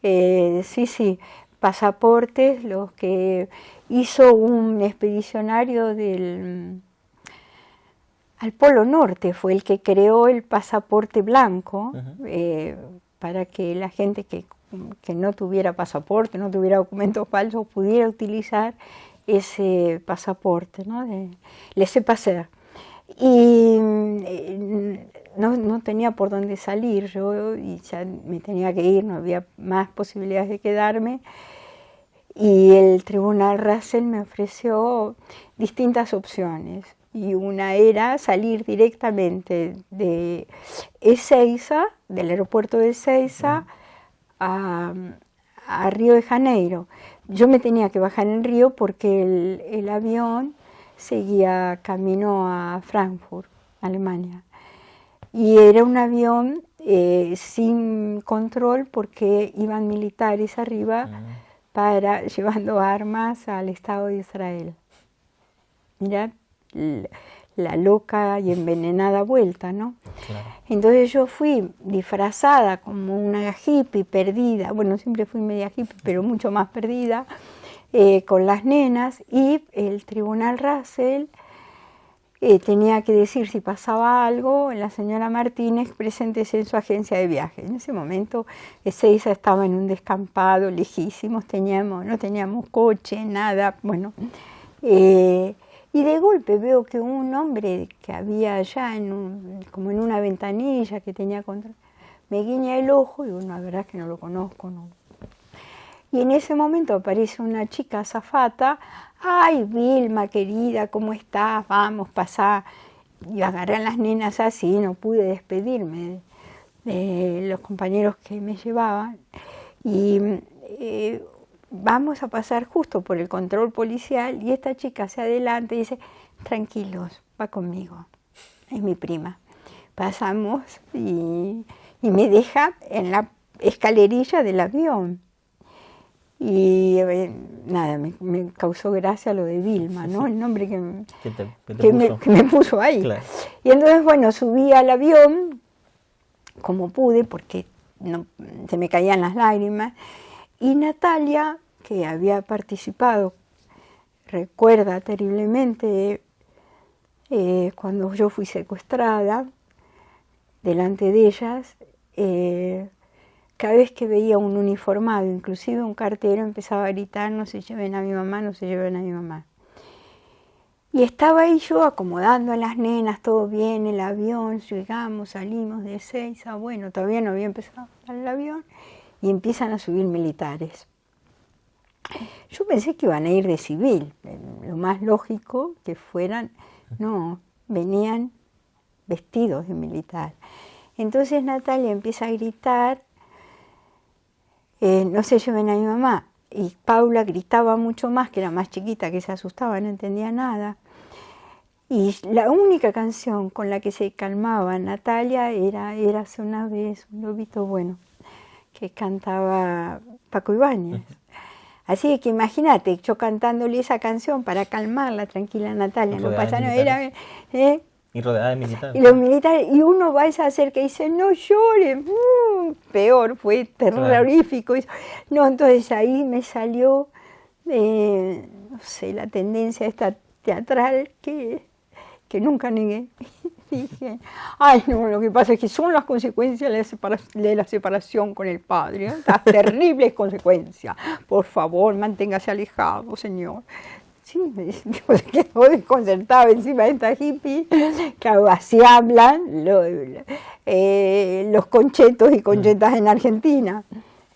sí, pasaportes, los que hizo un expedicionario al Polo Norte, fue el que creó el pasaporte blanco, para que la gente que no tuviera pasaporte, no tuviera documentos falsos, pudiera utilizar ese pasaporte, ¿no? De laissez-passer. Y no tenía por dónde salir yo, y ya me tenía que ir, no había más posibilidades de quedarme. Y el tribunal Russell me ofreció distintas opciones. Y una era salir directamente de Ezeiza, del aeropuerto de Ezeiza, a Río de Janeiro. Yo me tenía que bajar en Río porque el avión seguía camino a Frankfurt, Alemania. Y era un avión sin control porque iban militares arriba llevando armas al Estado de Israel. Mirá la loca y envenenada vuelta, ¿no? Claro. Entonces yo fui disfrazada como una hippie perdida, bueno, siempre fui media hippie, pero mucho más perdida, con las nenas, y el tribunal Russell tenía que decir si pasaba algo, la señora Martínez, preséntese en su agencia de viajes. En ese momento Ezeiza estaba en un descampado, lejísimos, no teníamos coche, nada, bueno. Y de golpe veo que un hombre que había allá, como en una ventanilla que tenía contra, me guiña el ojo y bueno, la verdad es que no lo conozco, no. Y en ese momento aparece una chica azafata. ¡Ay, Vilma, querida, ¿cómo estás? Vamos, pasá. Y agarré a las nenas así, no pude despedirme de los compañeros que me llevaban. Y vamos a pasar justo por el control policial y esta chica se adelanta y dice, tranquilos, va conmigo, es mi prima. Pasamos y me deja en la escalerilla del avión. Y nada, me causó gracia lo de Vilma, ¿no? El nombre que me puso ahí. Claro. Y entonces, bueno, subí al avión como pude porque se me caían las lágrimas. Y Natalia, que había participado, recuerda terriblemente cuando yo fui secuestrada, delante de ellas, cada vez que veía un uniformado, inclusive un cartero, empezaba a gritar, no se lleven a mi mamá, no se lleven a mi mamá. Y estaba ahí yo acomodando a las nenas, todo bien, el avión, llegamos, salimos de Ezeiza, bueno, todavía no había empezado el avión, y empiezan a subir militares. Yo pensé que iban a ir de civil, lo más lógico que fueran, no, venían vestidos de militar. Entonces Natalia empieza a gritar, no se lleven a mi mamá, y Paula gritaba mucho más, que era más chiquita, que se asustaba, no entendía nada. Y la única canción con la que se calmaba Natalia era Érase una vez un lobito bueno, que cantaba Paco Ibáñez. Así que imagínate, yo cantándole esa canción para calmarla, tranquila Natalia, no pasa nada, y rodeada de militares. Y los militares, y uno va y se acerca y dice, no llores, peor, fue terrorífico. Claro. No, entonces ahí me salió, no sé, la tendencia esta teatral que nunca negué. Dije, ay no, lo que pasa es que son las consecuencias de la separación con el padre, ¿eh? Las terribles consecuencias. Por favor, manténgase alejado, señor. Sí, me quedó desconcertado encima de esta hippie, que así hablan los conchetos y conchetas en Argentina.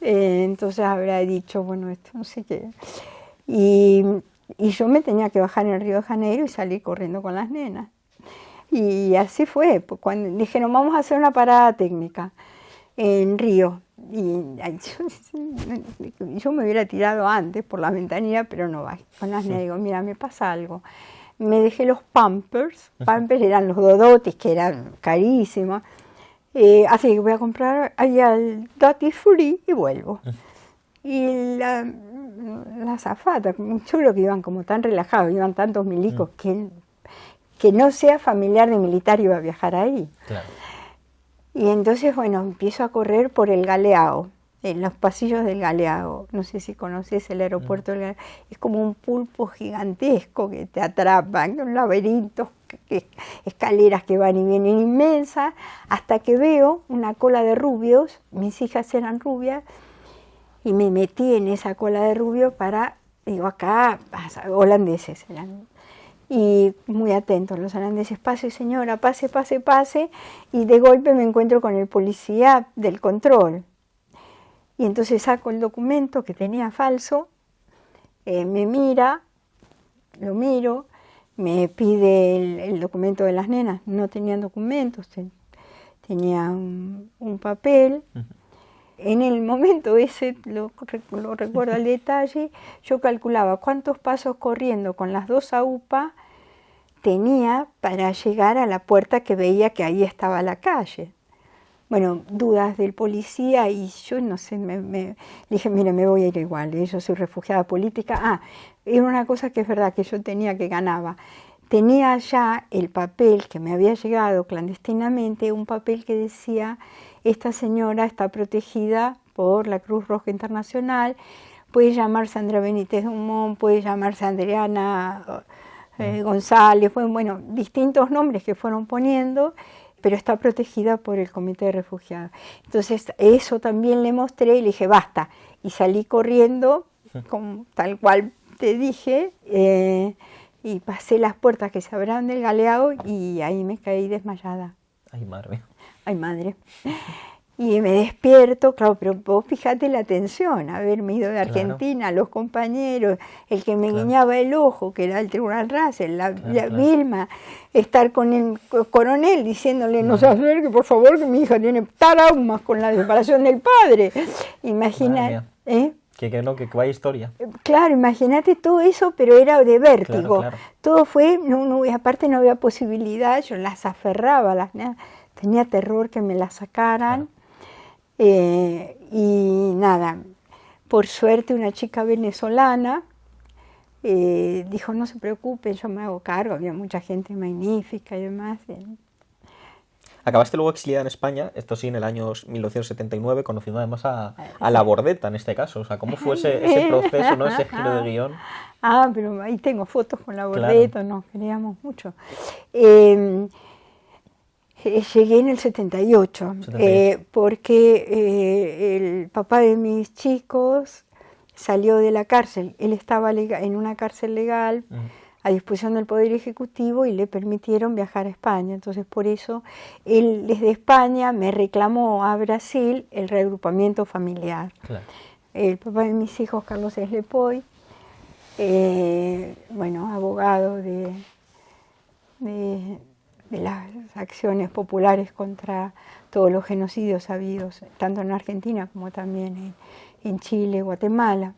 Entonces habrá dicho, bueno, esto no sé qué. Y yo me tenía que bajar en Río de Janeiro y salir corriendo con las nenas. Y así fue, pues cuando dijeron, vamos a hacer una parada técnica en Río. Y yo me hubiera tirado antes por la ventanilla, pero no bajé. Con las nenas digo, mira, me pasa algo. Me dejé los Pampers eran los Dodotis, que eran carísimos. Así que voy a comprar allá al Duty Free y vuelvo. Y la azafata, yo creo que iban como tan relajados, iban tantos milicos que no sea familiar de militar iba a viajar ahí. Claro. Y entonces, bueno, empiezo a correr por el Galeao, en los pasillos del Galeao. No sé si conoces el aeropuerto del Galeao. Es como un pulpo gigantesco que te atrapa, un laberinto, escaleras que van y vienen inmensas, hasta que veo una cola de rubios, mis hijas eran rubias, y me metí en esa cola de rubios para, digo, acá, holandeses eran. Y muy atentos los holandeses, pase señora, pase, pase, pase, y de golpe me encuentro con el policía del control. Y entonces saco el documento que tenía falso, me mira, lo miro, me pide el documento de las nenas, no tenían documentos, tenía un papel. En el momento ese, lo recuerdo al detalle, yo calculaba cuántos pasos corriendo con las dos AUPA tenía para llegar a la puerta que veía que ahí estaba la calle. Bueno, dudas del policía y yo no sé, le dije, mire, me voy a ir igual, yo soy refugiada política. Era una cosa que es verdad que yo tenía que ganaba. Tenía ya el papel que me había llegado clandestinamente, un papel que decía, esta señora está protegida por la Cruz Roja Internacional, puede llamarse Andrea Benítez Dumont, puede llamarse Adriana González, bueno, distintos nombres que fueron poniendo, pero está protegida por el Comité de Refugiados. Entonces eso también le mostré y le dije, basta, y salí corriendo, tal cual te dije, y pasé las puertas que se abrieron del Galeao y ahí me caí desmayada. Ay, madre. Ay, madre. Y me despierto, claro, pero vos fíjate la tensión, haberme ido de Argentina, los compañeros, el que me guiñaba el ojo, que era el Tribunal Russell, la Vilma, estar con el coronel diciéndole, no se acerque, por favor, que mi hija tiene traumas con la separación del padre. Imagina, Que vaya historia. Claro, imagínate todo eso, pero era de vértigo. Claro. Todo fue, aparte no había posibilidad, yo las aferraba, tenía terror que me las sacaran. Claro. Y nada, por suerte una chica venezolana dijo, no se preocupen, yo me hago cargo, había mucha gente magnífica y demás. Acabaste luego exiliada en España, esto sí, en el año 1979, conociendo además a Labordeta en este caso. O sea, ¿cómo fue ese proceso, ¿no? Ese giro de guión? Pero ahí tengo fotos con Labordeta, claro. Nos queríamos mucho. Llegué en el 78, porque el papá de mis chicos salió de la cárcel. Él estaba en una cárcel legal a disposición del Poder Ejecutivo y le permitieron viajar a España. Entonces, por eso, él desde España me reclamó a Brasil el reagrupamiento familiar. Claro. El papá de mis hijos, Carlos Eslepoy, abogado de las acciones populares contra todos los genocidios habidos, tanto en Argentina como también en Chile, Guatemala,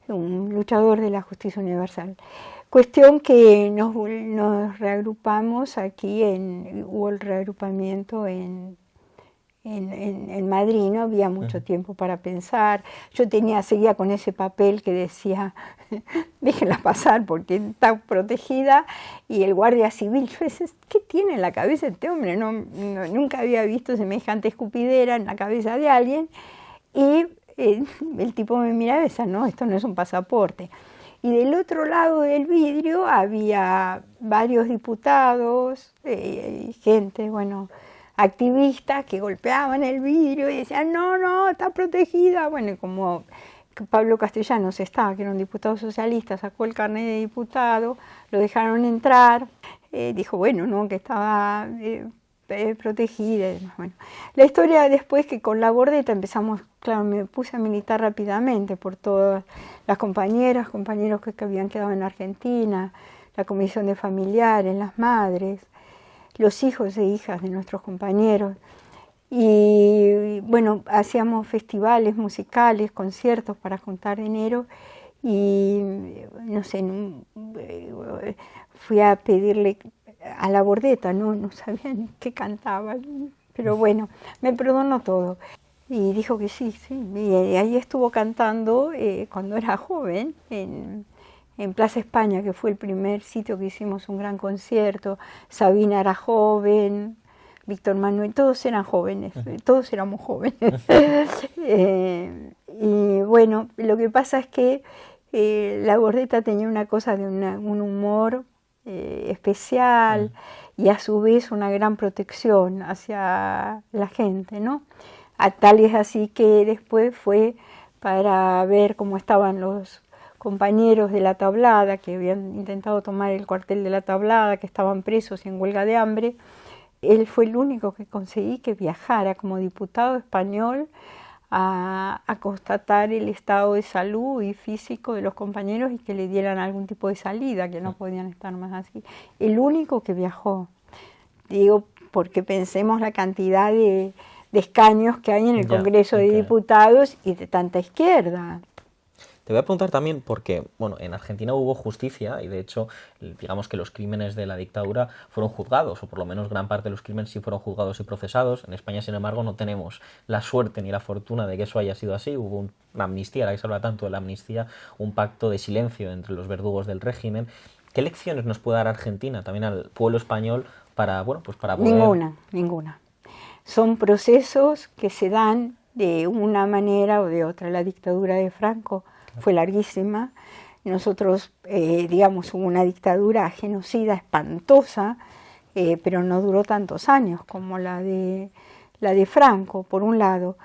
un luchador de la justicia universal. Cuestión que nos reagrupamos aquí, hubo el reagrupamiento en Madrid, no había mucho tiempo para pensar. Yo seguía con ese papel que decía, déjenla pasar porque está protegida, y el guardia civil, yo decía, ¿qué tiene en la cabeza este hombre? Nunca había visto semejante escupidera en la cabeza de alguien, y el tipo me miraba y decía, no, esto no es un pasaporte. Y del otro lado del vidrio había varios diputados, gente, activistas que golpeaban el vidrio y decían, no, está protegida. Bueno, como Pablo Castellanos estaba, que era un diputado socialista, sacó el carnet de diputado, lo dejaron entrar, dijo, que estaba protegida. Y demás. Bueno, la historia después que con Labordeta empezamos, claro, me puse a militar rápidamente por todas las compañeros que habían quedado en Argentina, la comisión de familiares, las madres, los hijos e hijas de nuestros compañeros. Y hacíamos festivales musicales, conciertos para juntar dinero y, fui a pedirle a Labordeta, no sabía ni qué cantaba, pero me perdonó todo. Y dijo que sí, sí. Y ahí estuvo cantando cuando era joven, en Plaza España, que fue el primer sitio que hicimos un gran concierto. Sabina era joven, Víctor Manuel, todos eran jóvenes, todos éramos jóvenes. Y bueno, lo que pasa es que la Gordeta tenía una cosa de un humor especial y a su vez una gran protección hacia la gente, ¿no? A tal es así que después fue para ver cómo estaban los compañeros de la Tablada, que habían intentado tomar el cuartel de la Tablada, que estaban presos y en huelga de hambre. Él fue el único que conseguí que viajara como diputado español a constatar el estado de salud y físico de los compañeros y que le dieran algún tipo de salida, que no podían estar más así. El único que viajó. Digo, porque pensemos la cantidad de escaños que hay en el Congreso de Diputados y de tanta izquierda. Te voy a preguntar también porque, bueno, en Argentina hubo justicia y de hecho, digamos que los crímenes de la dictadura fueron juzgados, o por lo menos gran parte de los crímenes sí fueron juzgados y procesados. En España, sin embargo, no tenemos la suerte ni la fortuna de que eso haya sido así. Hubo una amnistía, ahora que se habla tanto de la amnistía, un pacto de silencio entre los verdugos del régimen. ¿Qué lecciones nos puede dar Argentina, también al pueblo español, para, bueno, pues para poder... Ninguna. Son procesos que se dan de una manera o de otra. La dictadura de Franco fue larguísima. Nosotros, digamos, hubo una dictadura genocida espantosa, pero no duró tantos años como la de Franco, por un lado.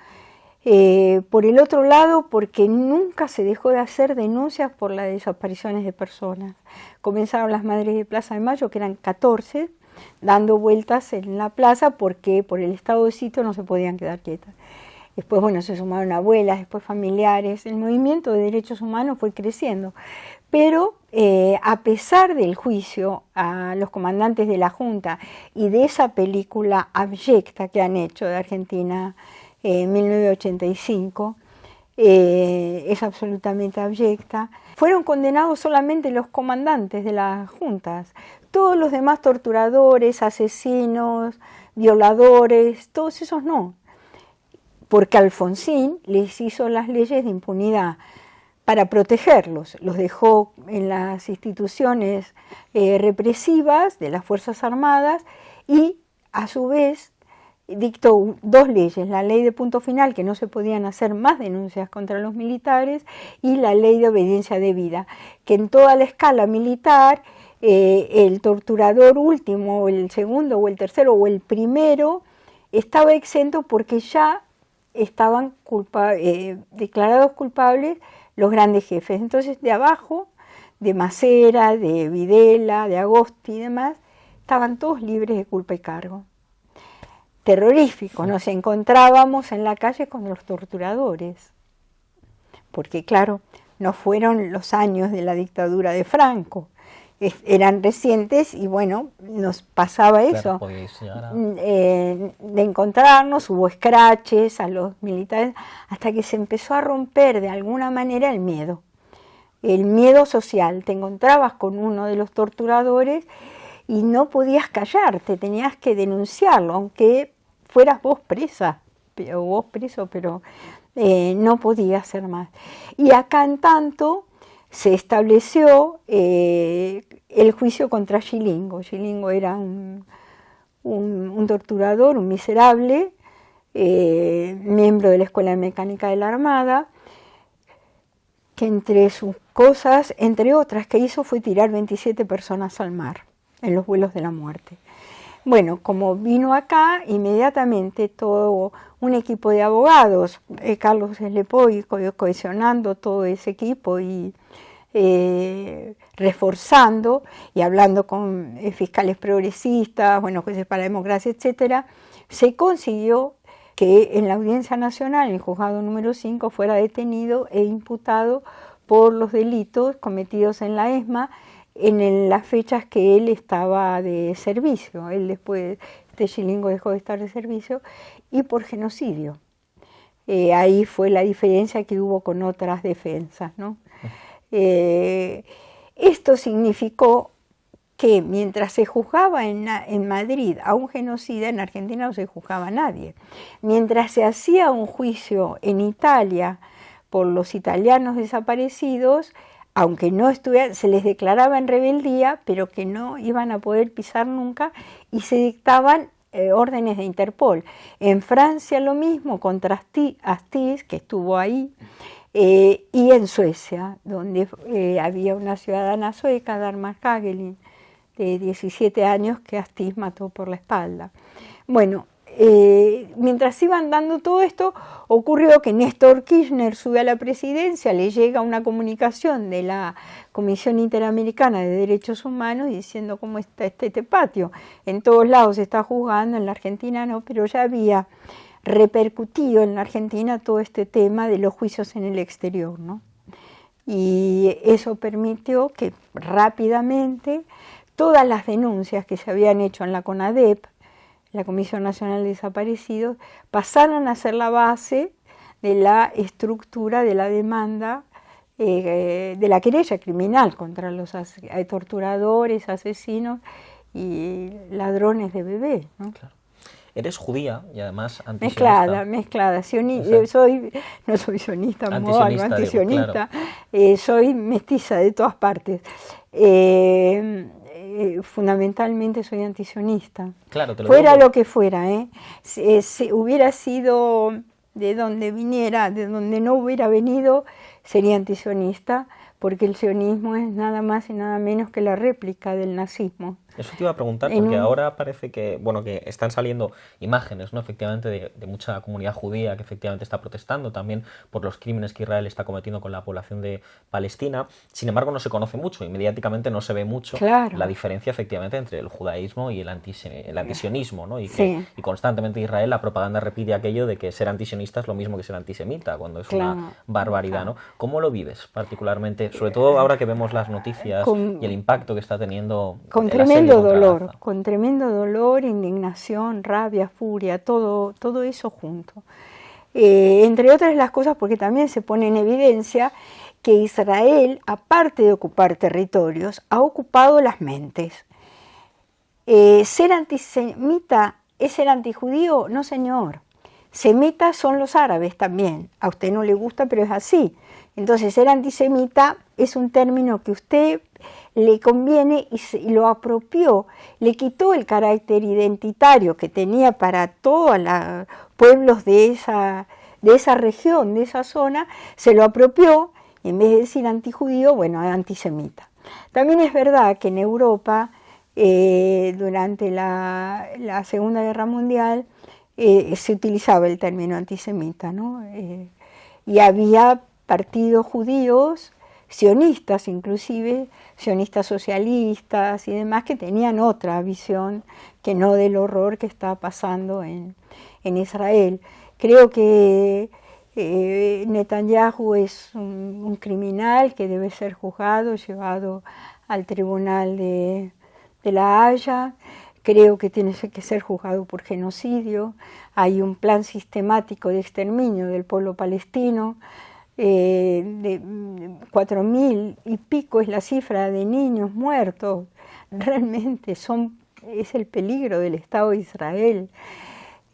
Por el otro lado, porque nunca se dejó de hacer denuncias por las desapariciones de personas. Comenzaron las Madres de Plaza de Mayo, que eran 14, dando vueltas en la plaza porque por el estado de sitio no se podían quedar quietas. Después, bueno, se sumaron abuelas, después familiares. El movimiento de derechos humanos fue creciendo. Pero a pesar del juicio a los comandantes de la Junta y de esa película abyecta que han hecho de Argentina en 1985, es absolutamente abyecta, fueron condenados solamente los comandantes de las juntas. Todos los demás torturadores, asesinos, violadores, todos esos no. Porque Alfonsín les hizo las leyes de impunidad para protegerlos, los dejó en las instituciones represivas de las Fuerzas Armadas y a su vez dictó dos leyes, la ley de punto final, que no se podían hacer más denuncias contra los militares, y la ley de obediencia debida, que en toda la escala militar el torturador último, o el segundo, o el tercero, o el primero, estaba exento porque ya estaban declarados culpables los grandes jefes. Entonces, de abajo, de Macera, de Videla, de Agosti y demás, estaban todos libres de culpa y cargo. Terrorífico, nos encontrábamos en la calle con los torturadores, porque claro, no fueron los años de la dictadura de Franco, eran recientes y bueno, nos pasaba eso, de encontrarnos, hubo escraches a los militares, hasta que se empezó a romper de alguna manera el miedo social. Te encontrabas con uno de los torturadores y no podías callarte, tenías que denunciarlo, aunque fueras vos presa, o vos preso, pero no podías hacer más. Y acá en tanto se estableció el juicio contra Gilingo. Gilingo era un torturador, un miserable, miembro de la Escuela de Mecánica de la Armada, que entre sus cosas, entre otras que hizo, fue tirar 27 personas al mar en los vuelos de la muerte. Bueno, como vino acá, inmediatamente todo un equipo de abogados, Carlos Slepoy, cohesionando todo ese equipo y reforzando y hablando con fiscales progresistas, bueno, jueces para la democracia, etcétera, se consiguió que en la Audiencia Nacional, el juzgado número 5, fuera detenido e imputado por los delitos cometidos en la ESMA en las fechas que él estaba de servicio. Él después, Gilingo dejó de estar de servicio, y por genocidio. Ahí fue la diferencia que hubo con otras defensas, ¿no? Esto significó que mientras se juzgaba en Madrid a un genocida, en Argentina no se juzgaba a nadie. Mientras se hacía un juicio en Italia por los italianos desaparecidos, aunque no estuvieran, se les declaraba en rebeldía, pero que no iban a poder pisar nunca, y se dictaban órdenes de Interpol. En Francia lo mismo contra Astiz, que estuvo ahí, y en Suecia, donde había una ciudadana sueca, Dagmar Hagelin, de 17 años, que Astiz mató por la espalda. Bueno, mientras iban dando todo esto, ocurrió que Néstor Kirchner sube a la presidencia, le llega una comunicación de la Comisión Interamericana de Derechos Humanos diciendo cómo está este patio. En todos lados se está juzgando, en la Argentina no, pero ya había repercutido en la Argentina todo este tema de los juicios en el exterior, ¿no? Y eso permitió que rápidamente todas las denuncias que se habían hecho en la CONADEP, la Comisión Nacional de Desaparecidos, pasaron a ser la base de la estructura de la demanda, de la querella criminal contra los torturadores, asesinos y ladrones de bebés, ¿no? Claro. Eres judía y además antisionista. Mezclada. No soy sionista, antisionista. Claro. Soy mestiza de todas partes. Fundamentalmente soy antisionista. Claro, te lo fuera digo. Lo que fuera, si hubiera sido de donde viniera, de donde no hubiera venido, sería antisionista, porque el sionismo es nada más y nada menos que la réplica del nazismo. Eso te iba a preguntar, porque ahora parece que, bueno, que están saliendo imágenes, ¿no? Efectivamente, de mucha comunidad judía que efectivamente está protestando también por los crímenes que Israel está cometiendo con la población de Palestina. Sin embargo, no se conoce mucho, y mediáticamente no se ve mucho la diferencia efectivamente entre el judaísmo y el antisionismo, ¿no? Y constantemente Israel, la propaganda repite aquello de que ser antisionista es lo mismo que ser antisemita, cuando es una barbaridad, ¿no? ¿Cómo lo vives particularmente? Sobre todo ahora que vemos las noticias y el impacto que está teniendo con tremendo dolor, indignación, rabia, furia, todo eso junto. Entre otras las cosas, porque también se pone en evidencia que Israel, aparte de ocupar territorios, ha ocupado las mentes. ¿Ser antisemita es ser antijudío? No, señor. Semitas son los árabes también. A usted no le gusta, pero es así. Entonces, ser antisemita es un término que usted le conviene y lo apropió, le quitó el carácter identitario que tenía para todos los pueblos de esa región, de esa zona, se lo apropió, y en vez de decir antijudío, bueno, antisemita. También es verdad que en Europa, durante la Segunda Guerra Mundial, se utilizaba el término antisemita, ¿no? Y había partidos judíos, sionistas inclusive, sionistas socialistas y demás, que tenían otra visión que no del horror que está pasando en Israel. Creo que Netanyahu es un criminal que debe ser juzgado, llevado al tribunal de La Haya. Creo que tiene que ser juzgado por genocidio. Hay un plan sistemático de exterminio del pueblo palestino. De 4.000 y pico es la cifra de niños muertos. Realmente es el peligro del Estado de Israel.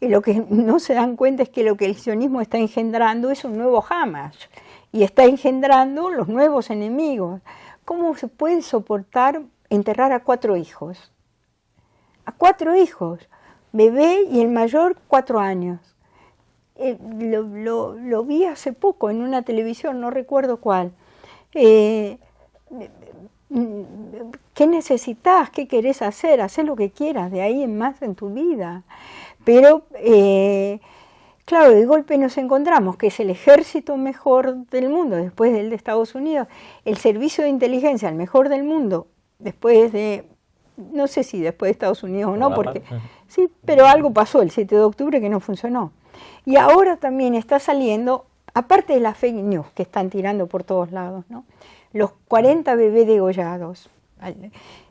Y lo que no se dan cuenta es que lo que el sionismo está engendrando es un nuevo Hamas y está engendrando los nuevos enemigos. ¿Cómo se puede soportar enterrar a 4 hijos? A 4 hijos, bebé y el mayor 4 años. Lo vi hace poco en una televisión, no recuerdo cuál. ¿Qué necesitas? ¿Qué querés hacer? Haz lo que quieras, de ahí en más en tu vida. Pero, claro, de golpe nos encontramos que es el ejército mejor del mundo después del de Estados Unidos, el servicio de inteligencia el mejor del mundo después de, no sé si después de Estados Unidos o no, porque sí, pero algo pasó el 7 de octubre que no funcionó. Y ahora también está saliendo, aparte de las fake news que están tirando por todos lados, ¿no? Los 40 bebés degollados.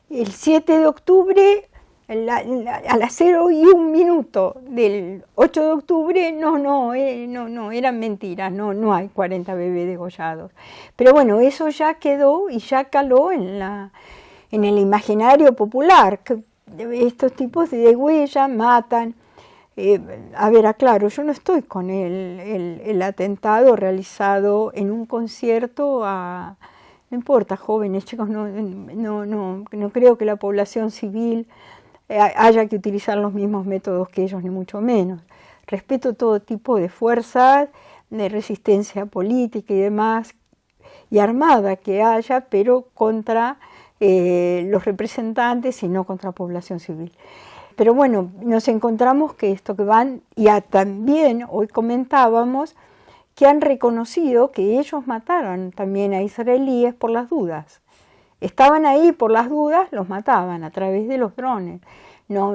El 7 de octubre, a las 0:01 del 8 de octubre, no, eran mentiras, no hay 40 bebés degollados. Pero bueno, eso ya quedó y ya caló en en el imaginario popular, que estos tipos de degüellan, matan. A ver, aclaro, yo no estoy con el atentado realizado en un concierto a, no importa, jóvenes, chicos, no creo que la población civil haya que utilizar los mismos métodos que ellos, ni mucho menos. Respeto todo tipo de fuerzas, de resistencia política y demás, y armada que haya, pero contra los representantes y no contra la población civil. Pero bueno, nos encontramos que esto que van, y también hoy comentábamos que han reconocido que ellos mataron también a israelíes por las dudas. Estaban ahí por las dudas, los mataban a través de los drones. No.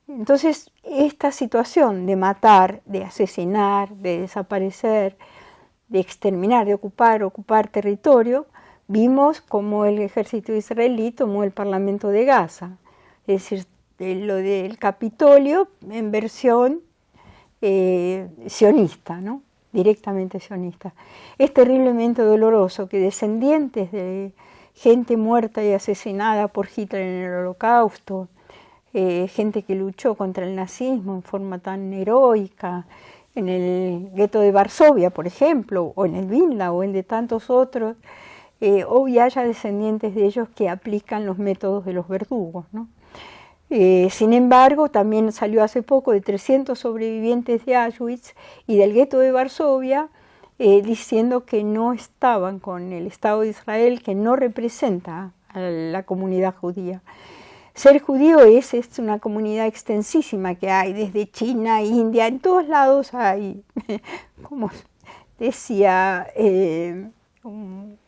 Entonces, esta situación de matar, de asesinar, de desaparecer, de exterminar, de ocupar territorio, vimos como el ejército israelí tomó el Parlamento de Gaza. Es decir, lo del Capitolio en versión sionista, ¿no? Directamente sionista. Es terriblemente doloroso que descendientes de gente muerta y asesinada por Hitler en el Holocausto, gente que luchó contra el nazismo en forma tan heroica, en el gueto de Varsovia, por ejemplo, o en el Vinla, o en de tantos otros, hoy haya descendientes de ellos que aplican los métodos de los verdugos, ¿no? Sin embargo, también salió hace poco de 300 sobrevivientes de Auschwitz y del gueto de Varsovia, diciendo que no estaban con el Estado de Israel, que no representa a la comunidad judía. Ser judío es una comunidad extensísima que hay desde China, India, en todos lados hay, como decía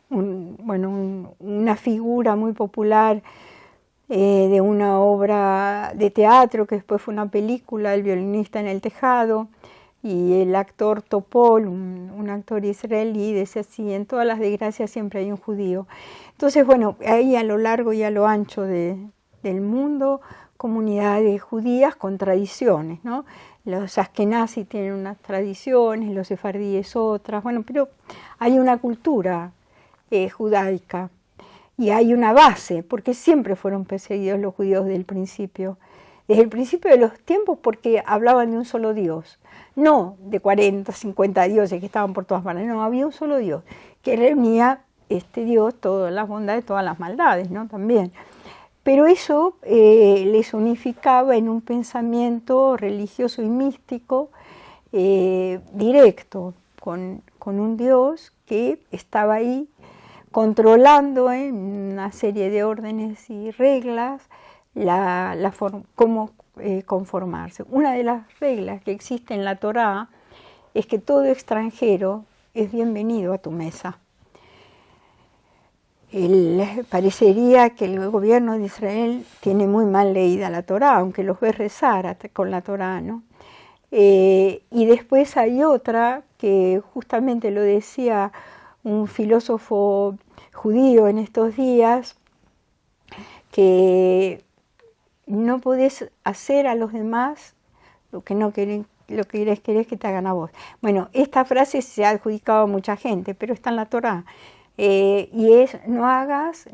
una figura muy popular de una obra de teatro que después fue una película, El violinista en el tejado, y el actor Topol, un actor israelí, decía así: en todas las desgracias siempre hay un judío. Entonces, bueno, ahí a lo largo y a lo ancho del mundo, comunidades judías con tradiciones, ¿no? Los askenazis tienen unas tradiciones, los sefardíes otras, bueno, pero hay una cultura judaica. Y hay una base, porque siempre fueron perseguidos los judíos desde el principio de los tiempos, porque hablaban de un solo Dios, no de 40, 50 dioses que estaban por todas partes, no, había un solo Dios, que reunía este Dios todas las bondades, todas las maldades, ¿no? También. Pero eso les unificaba en un pensamiento religioso y místico directo, con un Dios que estaba ahí controlando en una serie de órdenes y reglas cómo conformarse. Una de las reglas que existe en la Torá es que todo extranjero es bienvenido a tu mesa. Parecería que el gobierno de Israel tiene muy mal leída la Torá, aunque los ve rezar con la Torá, ¿no? Y después hay otra que justamente lo decía un filósofo judío en estos días, que no podés hacer a los demás lo que no querés, querés que te hagan a vos. Bueno, esta frase se ha adjudicado a mucha gente, pero está en la Torá. Y es: no hagas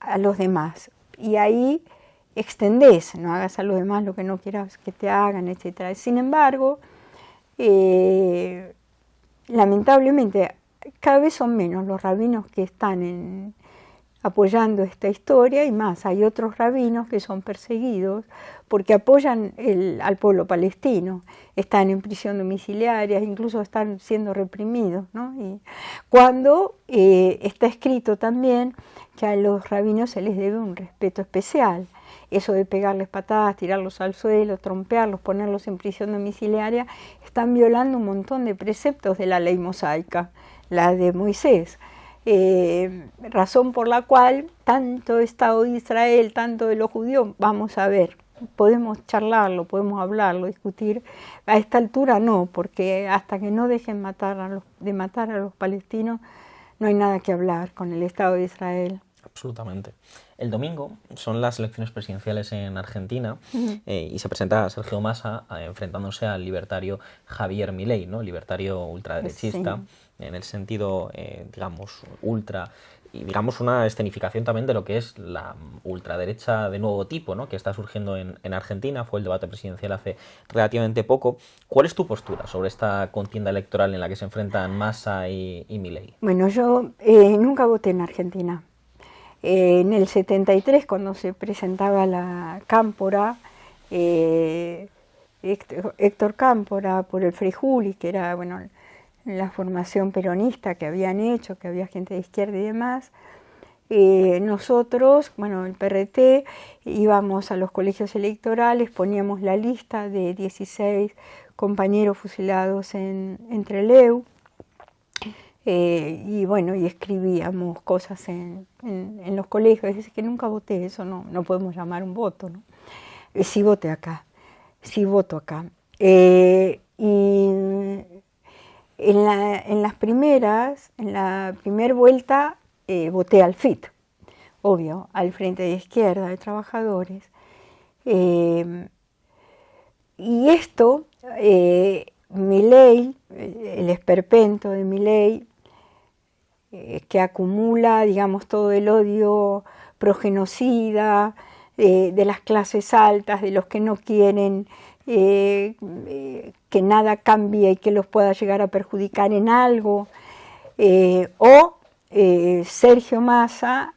a los demás. Y ahí extendés: no hagas a los demás lo que no quieras que te hagan, etc. Sin embargo, lamentablemente, cada vez son menos los rabinos que están apoyando esta historia, y más, hay otros rabinos que son perseguidos porque apoyan al pueblo palestino, están en prisión domiciliaria, incluso están siendo reprimidos, ¿no? Y cuando está escrito también que a los rabinos se les debe un respeto especial. Eso de pegarles patadas, tirarlos al suelo, trompearlos, ponerlos en prisión domiciliaria, están violando un montón de preceptos de la ley mosaica, la de Moisés. Razón por la cual tanto Estado de Israel, tanto de los judíos, vamos a ver, podemos charlarlo, podemos hablarlo, discutir. A esta altura no, porque hasta que no dejen de matar a los palestinos, no hay nada que hablar con el Estado de Israel. Absolutamente. El domingo son las elecciones presidenciales en Argentina y se presenta Sergio Massa enfrentándose al libertario Javier Milei, ¿no? Libertario ultraderechista, sí, en el sentido, digamos, ultra. y digamos una escenificación también de lo que es la ultraderecha de nuevo tipo, ¿no?, que está surgiendo en Argentina. Fue el debate presidencial hace relativamente poco. ¿Cuál es tu postura sobre esta contienda electoral en la que se enfrentan Massa y Milei? Bueno, yo nunca voté en Argentina. En el 73, cuando se presentaba la Cámpora, Héctor Cámpora por el Frei Juli, que era, bueno, la formación peronista que habían hecho, que había gente de izquierda y demás, nosotros, bueno, el PRT, íbamos a los colegios electorales, poníamos la lista de 16 compañeros fusilados en Trelew, y bueno, y escribíamos cosas en los colegios. Es decir, que nunca voté, eso no podemos llamar un voto, ¿no? Sí voté acá, sí voto acá. Y en la primera vuelta voté al FIT, obvio, al Frente de Izquierda de Trabajadores. Y esto, Milei, el esperpento de Milei, que acumula, digamos, todo el odio progenocida de las clases altas, de los que no quieren que nada cambie y que los pueda llegar a perjudicar en algo, o Sergio Massa,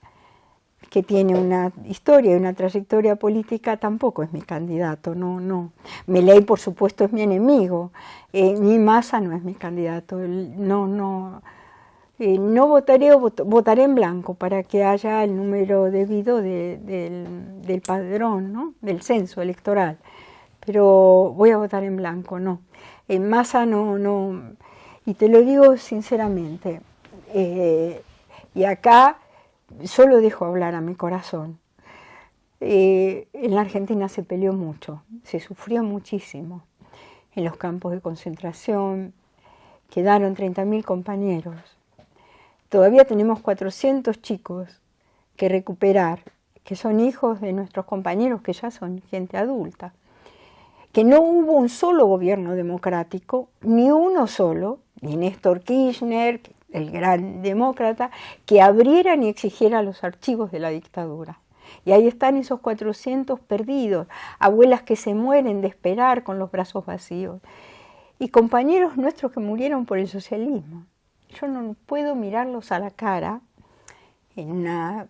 que tiene una historia y una trayectoria política, tampoco es mi candidato, no. Milei, por supuesto, es mi enemigo, ni Massa no es mi candidato, no votaré o votaré en blanco para que haya el número debido del padrón, ¿no?, del censo electoral. Pero voy a votar en blanco, no. En Massa no. Y te lo digo sinceramente. Y acá solo dejo hablar a mi corazón. En la Argentina se peleó mucho, se sufrió muchísimo. En los campos de concentración quedaron 30.000 compañeros. Todavía tenemos 400 chicos que recuperar, que son hijos de nuestros compañeros, que ya son gente adulta. Que no hubo un solo gobierno democrático, ni uno solo, ni Néstor Kirchner, el gran demócrata, que abriera ni exigiera los archivos de la dictadura. Y ahí están esos 400 perdidos, abuelas que se mueren de esperar con los brazos vacíos, y compañeros nuestros que murieron por el socialismo. Yo no puedo mirarlos a la cara en una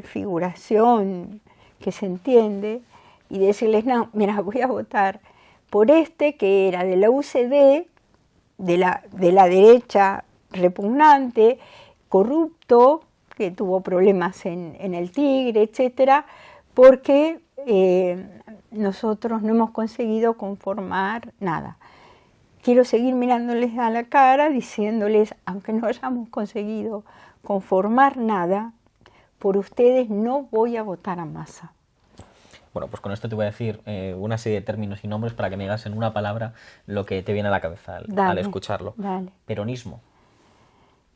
figuración que se entiende y decirles, no, mira, voy a votar por este que era de la UCD, de la derecha repugnante, corrupto, que tuvo problemas en el Tigre, etcétera, porque nosotros no hemos conseguido conformar nada. Quiero seguir mirándoles a la cara, diciéndoles, aunque no hayamos conseguido conformar nada, por ustedes no voy a votar a Massa. Bueno, pues con esto te voy a decir una serie de términos y nombres para que me digas en una palabra lo que te viene a la cabeza al escucharlo. Dale. Peronismo.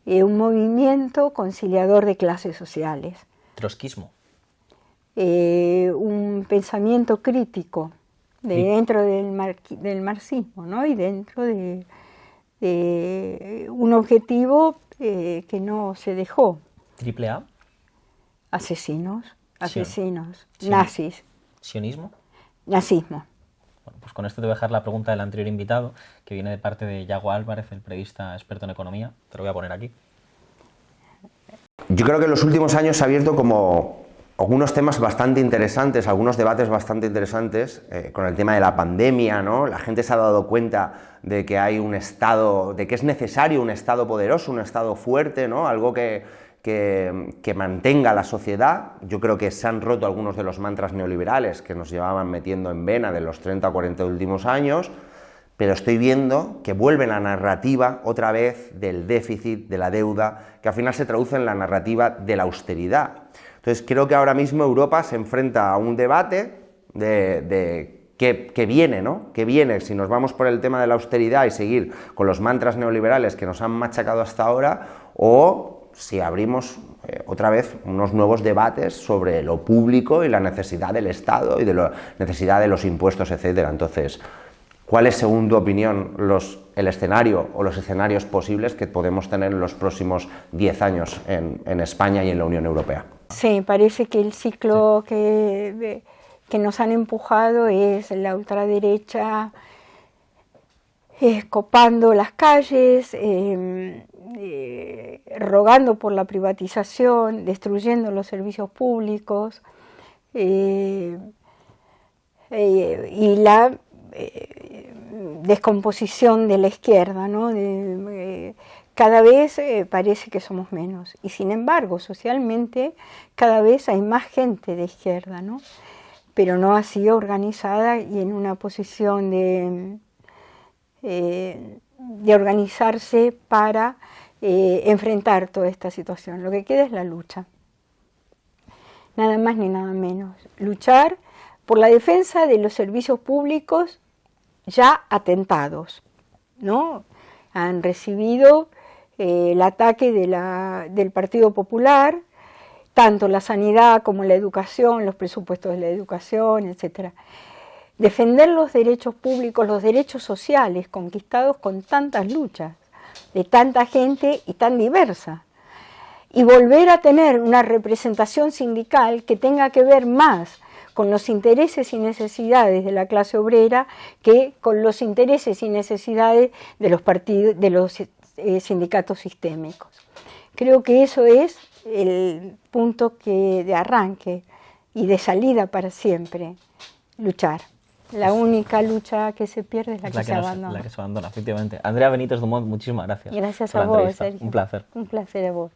Un movimiento conciliador de clases sociales. Trotskismo. Un pensamiento crítico dentro del marxismo, ¿no? Y dentro de un objetivo que no se dejó. Triple A. Asesinos, Sion. nazis. ¿Sionismo? Nazismo. Bueno, pues con esto te voy a dejar la pregunta del anterior invitado, que viene de parte de Yago Álvarez, el periodista experto en economía. Te lo voy a poner aquí. Yo creo que en los últimos años se ha abierto como algunos temas bastante interesantes, algunos debates bastante interesantes con el tema de la pandemia, ¿no? La gente se ha dado cuenta de que hay un Estado, de que es necesario un Estado poderoso, un Estado fuerte, ¿no? Algo que mantenga la sociedad. Yo creo que se han roto algunos de los mantras neoliberales que nos llevaban metiendo en vena de los 30 o 40 últimos años, pero estoy viendo que vuelve la narrativa otra vez del déficit, de la deuda, que al final se traduce en la narrativa de la austeridad. Entonces creo que ahora mismo Europa se enfrenta a un debate que viene, ¿no? Que viene, si nos vamos por el tema de la austeridad y seguir con los mantras neoliberales que nos han machacado hasta ahora, o si abrimos otra vez unos nuevos debates sobre lo público y la necesidad del Estado y de la necesidad de los impuestos, etcétera. Entonces, ¿Cuál es, según tu opinión, el escenario o los escenarios posibles que podemos tener en los próximos 10 años en España y en la Unión Europea? Sí, parece que el ciclo que nos han empujado es la ultraderecha copando las calles, rogando por la privatización, destruyendo los servicios públicos y la descomposición de la izquierda, ¿no? Cada vez parece que somos menos y sin embargo socialmente cada vez hay más gente de izquierda, ¿no? Pero no así organizada y en una posición de organizarse para enfrentar toda esta situación. Lo que queda es la lucha, nada más ni nada menos. Luchar por la defensa de los servicios públicos ya atentados, ¿no? Han recibido el ataque del Partido Popular, tanto la sanidad como la educación, los presupuestos de la educación, etc. Defender los derechos públicos, los derechos sociales conquistados con tantas luchas, de tanta gente y tan diversa. Y volver a tener una representación sindical que tenga que ver más con los intereses y necesidades de la clase obrera que con los intereses y necesidades de los partidos, de los sindicatos sistémicos. Creo que eso es el punto de arranque y de salida para siempre, luchar. La única lucha que se pierde es la que se abandona. La que se abandona, efectivamente. Andrea Benítez Dumont, muchísimas gracias. Gracias a vos, Sergio. Un placer. Un placer a vos.